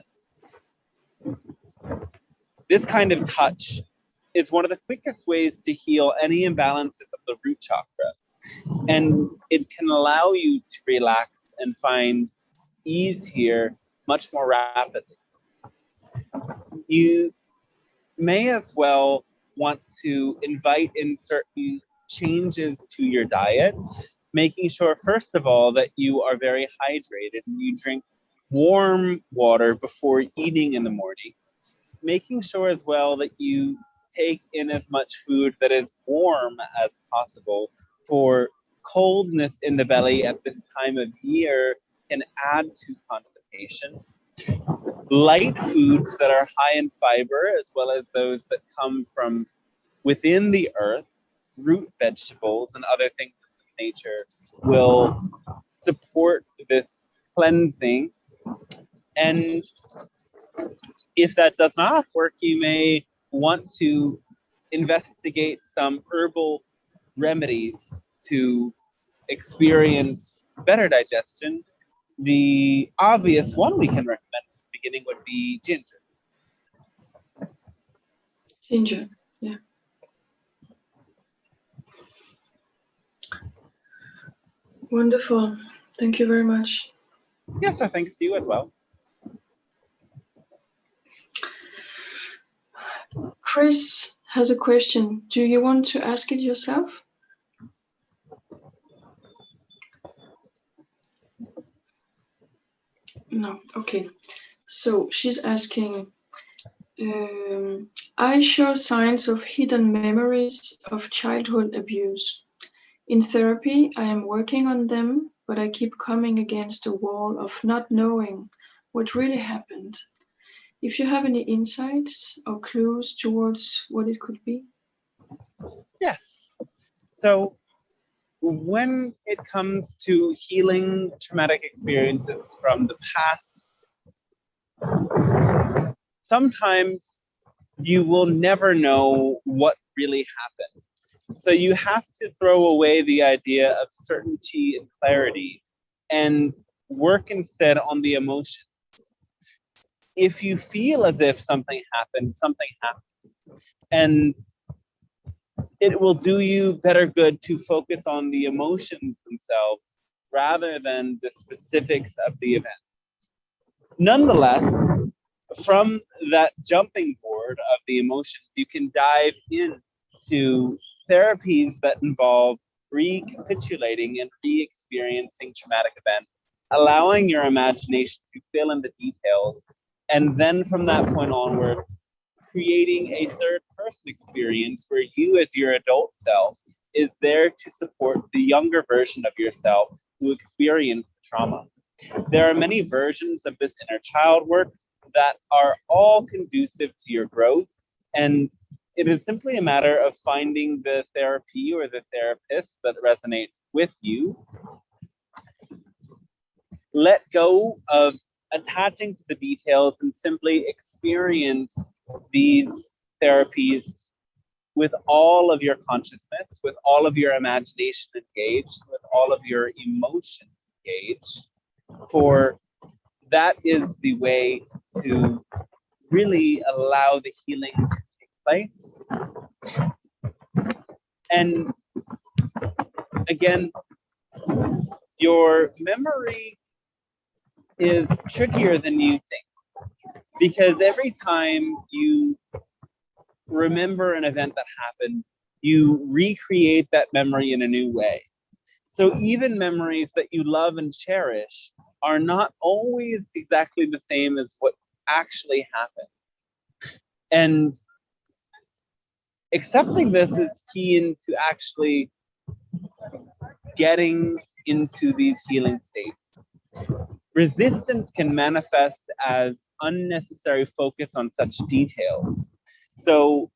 This kind of touch is one of the quickest ways to heal any imbalances of the root chakra. And it can allow you to relax and find ease here much more rapidly. You may as well want to invite in certain changes to your diet, making sure, first of all, that you are very hydrated and you drink warm water before eating in the morning. Making sure as well that you take in as much food that is warm as possible, for coldness in the belly at this time of year can add to constipation. Light foods that are high in fiber, as well as those that come from within the earth, root vegetables and other things of nature, will support this cleansing. And if that does not work, you may want to investigate some herbal remedies to experience better digestion. The obvious one we can recommend at the beginning would be ginger. Ginger, yeah. Wonderful. Thank you very much. Yes, so thanks to you as well. Chris has a question. Do you want to ask it yourself? No, okay. So she's asking, I show signs of hidden memories of childhood abuse. In therapy, I am working on them, but I keep coming against a wall of not knowing what really happened. If you have any insights or clues towards what it could be? Yes. So when it comes to healing traumatic experiences from the past, sometimes you will never know what really happened. So you have to throw away the idea of certainty and clarity and work instead on the emotions. If you feel as if something happened, something happened. And it will do you better good to focus on the emotions themselves rather than the specifics of the event. Nonetheless, from that jumping board of the emotions, you can dive into therapies that involve recapitulating and re-experiencing traumatic events, allowing your imagination to fill in the details, and then from that point onward, creating a third-person experience where you as your adult self is there to support the younger version of yourself who experienced the trauma. There are many versions of this inner child work that are all conducive to your growth, and it is simply a matter of finding the therapy or the therapist that resonates with you. Let go of attaching to the details and simply experience these therapies with all of your consciousness, with all of your imagination engaged, with all of your emotion engaged, for that is the way to really allow the healing to take place. And again, your memory is trickier than you think, because every time you remember an event that happened, you recreate that memory in a new way. So even memories that you love and cherish are not always exactly the same as what actually happened. And accepting this is key into actually getting into these healing states. Resistance can manifest as unnecessary focus on such details. So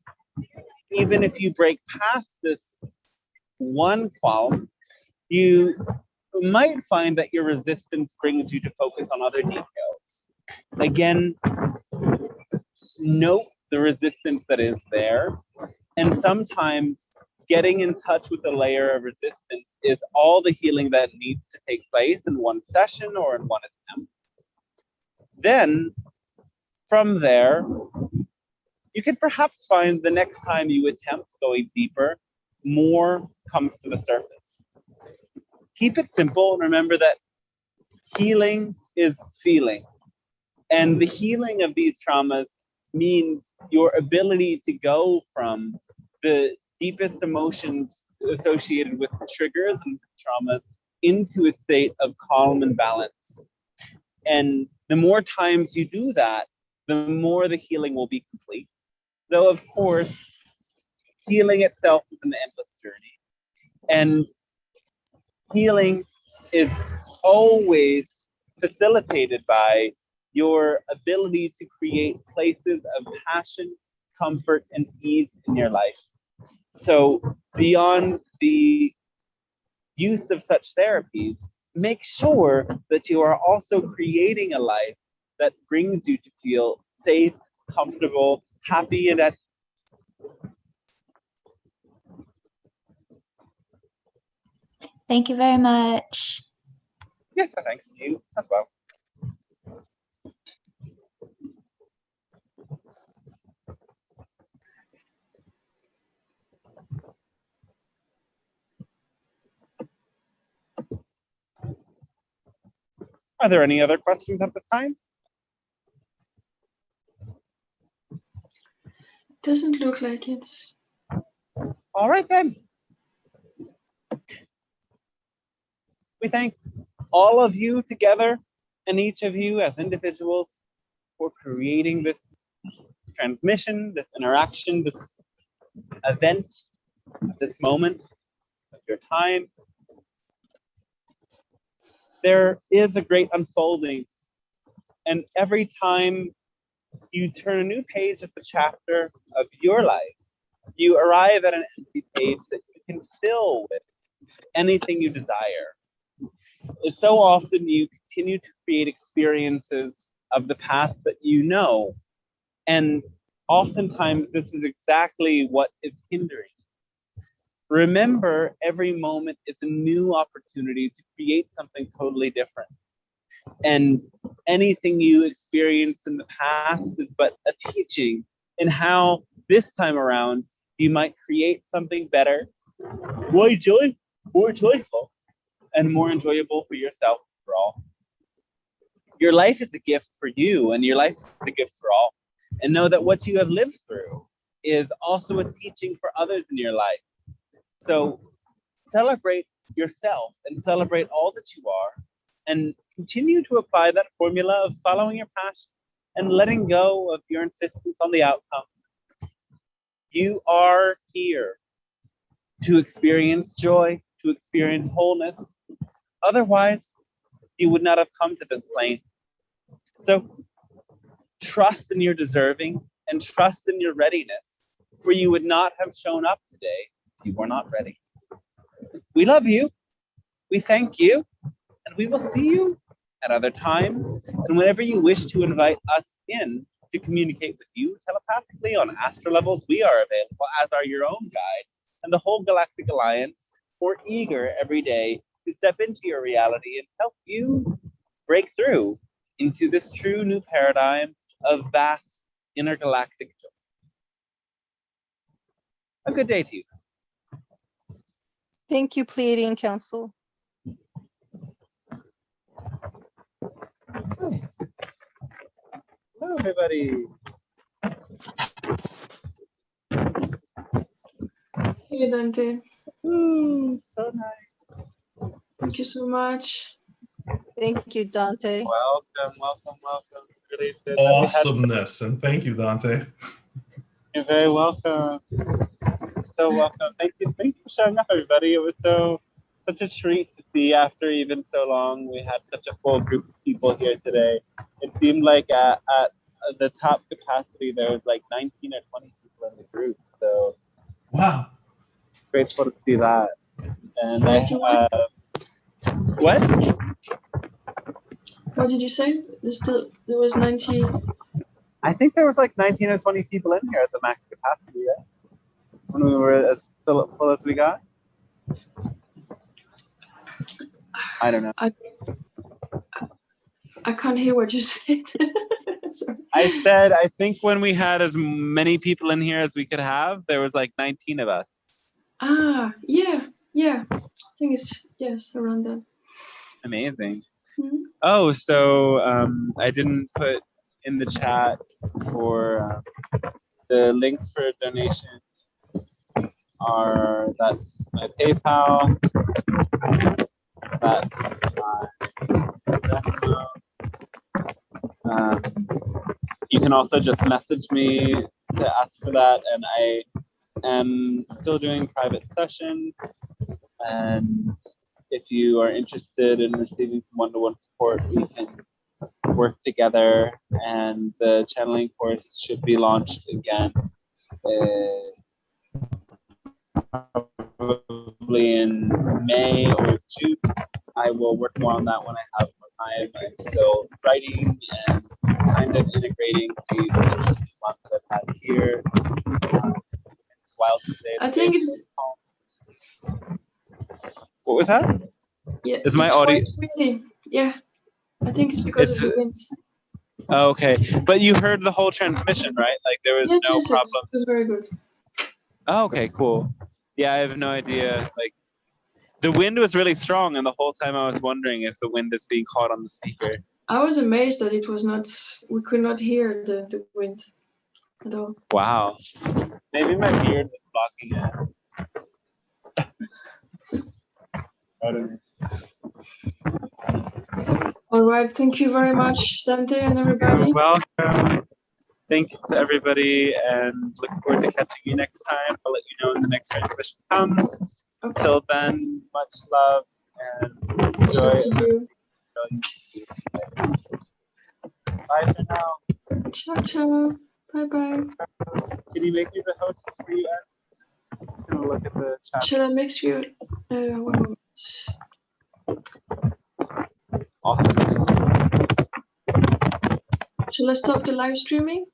even if you break past this one qualm, you might find that your resistance brings you to focus on other details. Again, note the resistance that is there. And sometimes getting in touch with a layer of resistance is all the healing that needs to take place in one session or in one attempt. Then, from there, you can perhaps find the next time you attempt going deeper, more comes to the surface. Keep it simple and remember that healing is feeling. And the healing of these traumas means your ability to go from the deepest emotions associated with triggers and traumas into a state of calm and balance. And the more times you do that, the more the healing will be complete. Though, of course, healing itself is an endless journey. And healing is always facilitated by your ability to create places of passion, comfort, and ease in your life. So beyond the use of such therapies, make sure that you are also creating a life that brings you to feel safe, comfortable, happy, and at peace. Thank you very much. Yes, thanks to you as well. Are there any other questions at this time? Doesn't look like it. All right then. We thank all of you together and each of you as individuals for creating this transmission, this interaction, this event, this moment of your time. There is a great unfolding, and every time you turn a new page of the chapter of your life, you arrive at an empty page that you can fill with anything you desire. It's so often you continue to create experiences of the past that you know, and oftentimes this is exactly what is hindering. Remember, every moment is a new opportunity to create something totally different. And anything you experienced in the past is but a teaching in how this time around you might create something better, more joyful, and more enjoyable for yourself and for all. Your life is a gift for you, and your life is a gift for all. And know that what you have lived through is also a teaching for others in your life. So celebrate yourself and celebrate all that you are, and continue to apply that formula of following your passion and letting go of your insistence on the outcome. You are here to experience joy, to experience wholeness. Otherwise, you would not have come to this plane. So trust in your deserving and trust in your readiness, for you would not have shown up today if you were not ready. We love you, we thank you, and we will see you at other times. And whenever you wish to invite us in, to communicate with you telepathically on astral levels, we are available, as are your own guide and the whole Galactic Alliance. We're eager every day to step into your reality and help you break through into this true new paradigm of vast intergalactic joy. A good day to you. Thank you, Pleiadian Council. Hello, everybody. Hey, Dante. Ooh, so nice. Thank you so much. Thank you, Dante. Welcome. Really good. Awesomeness, and thank you, Dante. You're very welcome. So welcome. Thank you for showing up, everybody. It was such a treat to see after even so long. We had such a full group of people here today. It seemed like at the top capacity there was like 19 or 20 people in the group. So wow, grateful to see that. And what? What did you say? There was 90. I think there was like 19 or 20 people in here at the max capacity, right? When we were as full as we got. I don't know. I can't hear what you said. Sorry. I said, I think when we had as many people in here as we could have, there was like 19 of us. Ah, yeah. I think it's, yes, around that. Amazing. Mm-hmm. Oh, so I didn't put in the chat for the links for donation that's my PayPal, that's my you can also just message me to ask for that, and I am still doing private sessions, and if you are interested in receiving some one-to-one support, we can work together, and the channeling course should be launched again probably in May or June. I will work more on that when I have more time. I'm still writing and kind of integrating these interesting ones that I've had here. It's wild today. I think it's... What was that? Yeah, is my audio? Quite windy. Yeah, I think it's because of the wind. Oh, okay, but you heard the whole transmission, right? Like there was no problem. It was very good. Oh, okay, cool. Yeah, I have no idea. Like the wind was really strong, and the whole time I was wondering if the wind is being caught on the speaker. I was amazed that it was not. We could not hear the wind at all. Wow. Maybe my beard was blocking it. I don't know. All right. Thank you very much, Dante and everybody. You're welcome. Thank you to everybody, and look forward to catching you next time. I'll let you know when the next transmission comes. Okay. Until then, much love and enjoy. Bye for now. Ciao. Bye. Can you make me the host for you, Ed? I'm just gonna look at the chat. Shall I mix you? 1 moment. Awesome. Shall I stop the live streaming?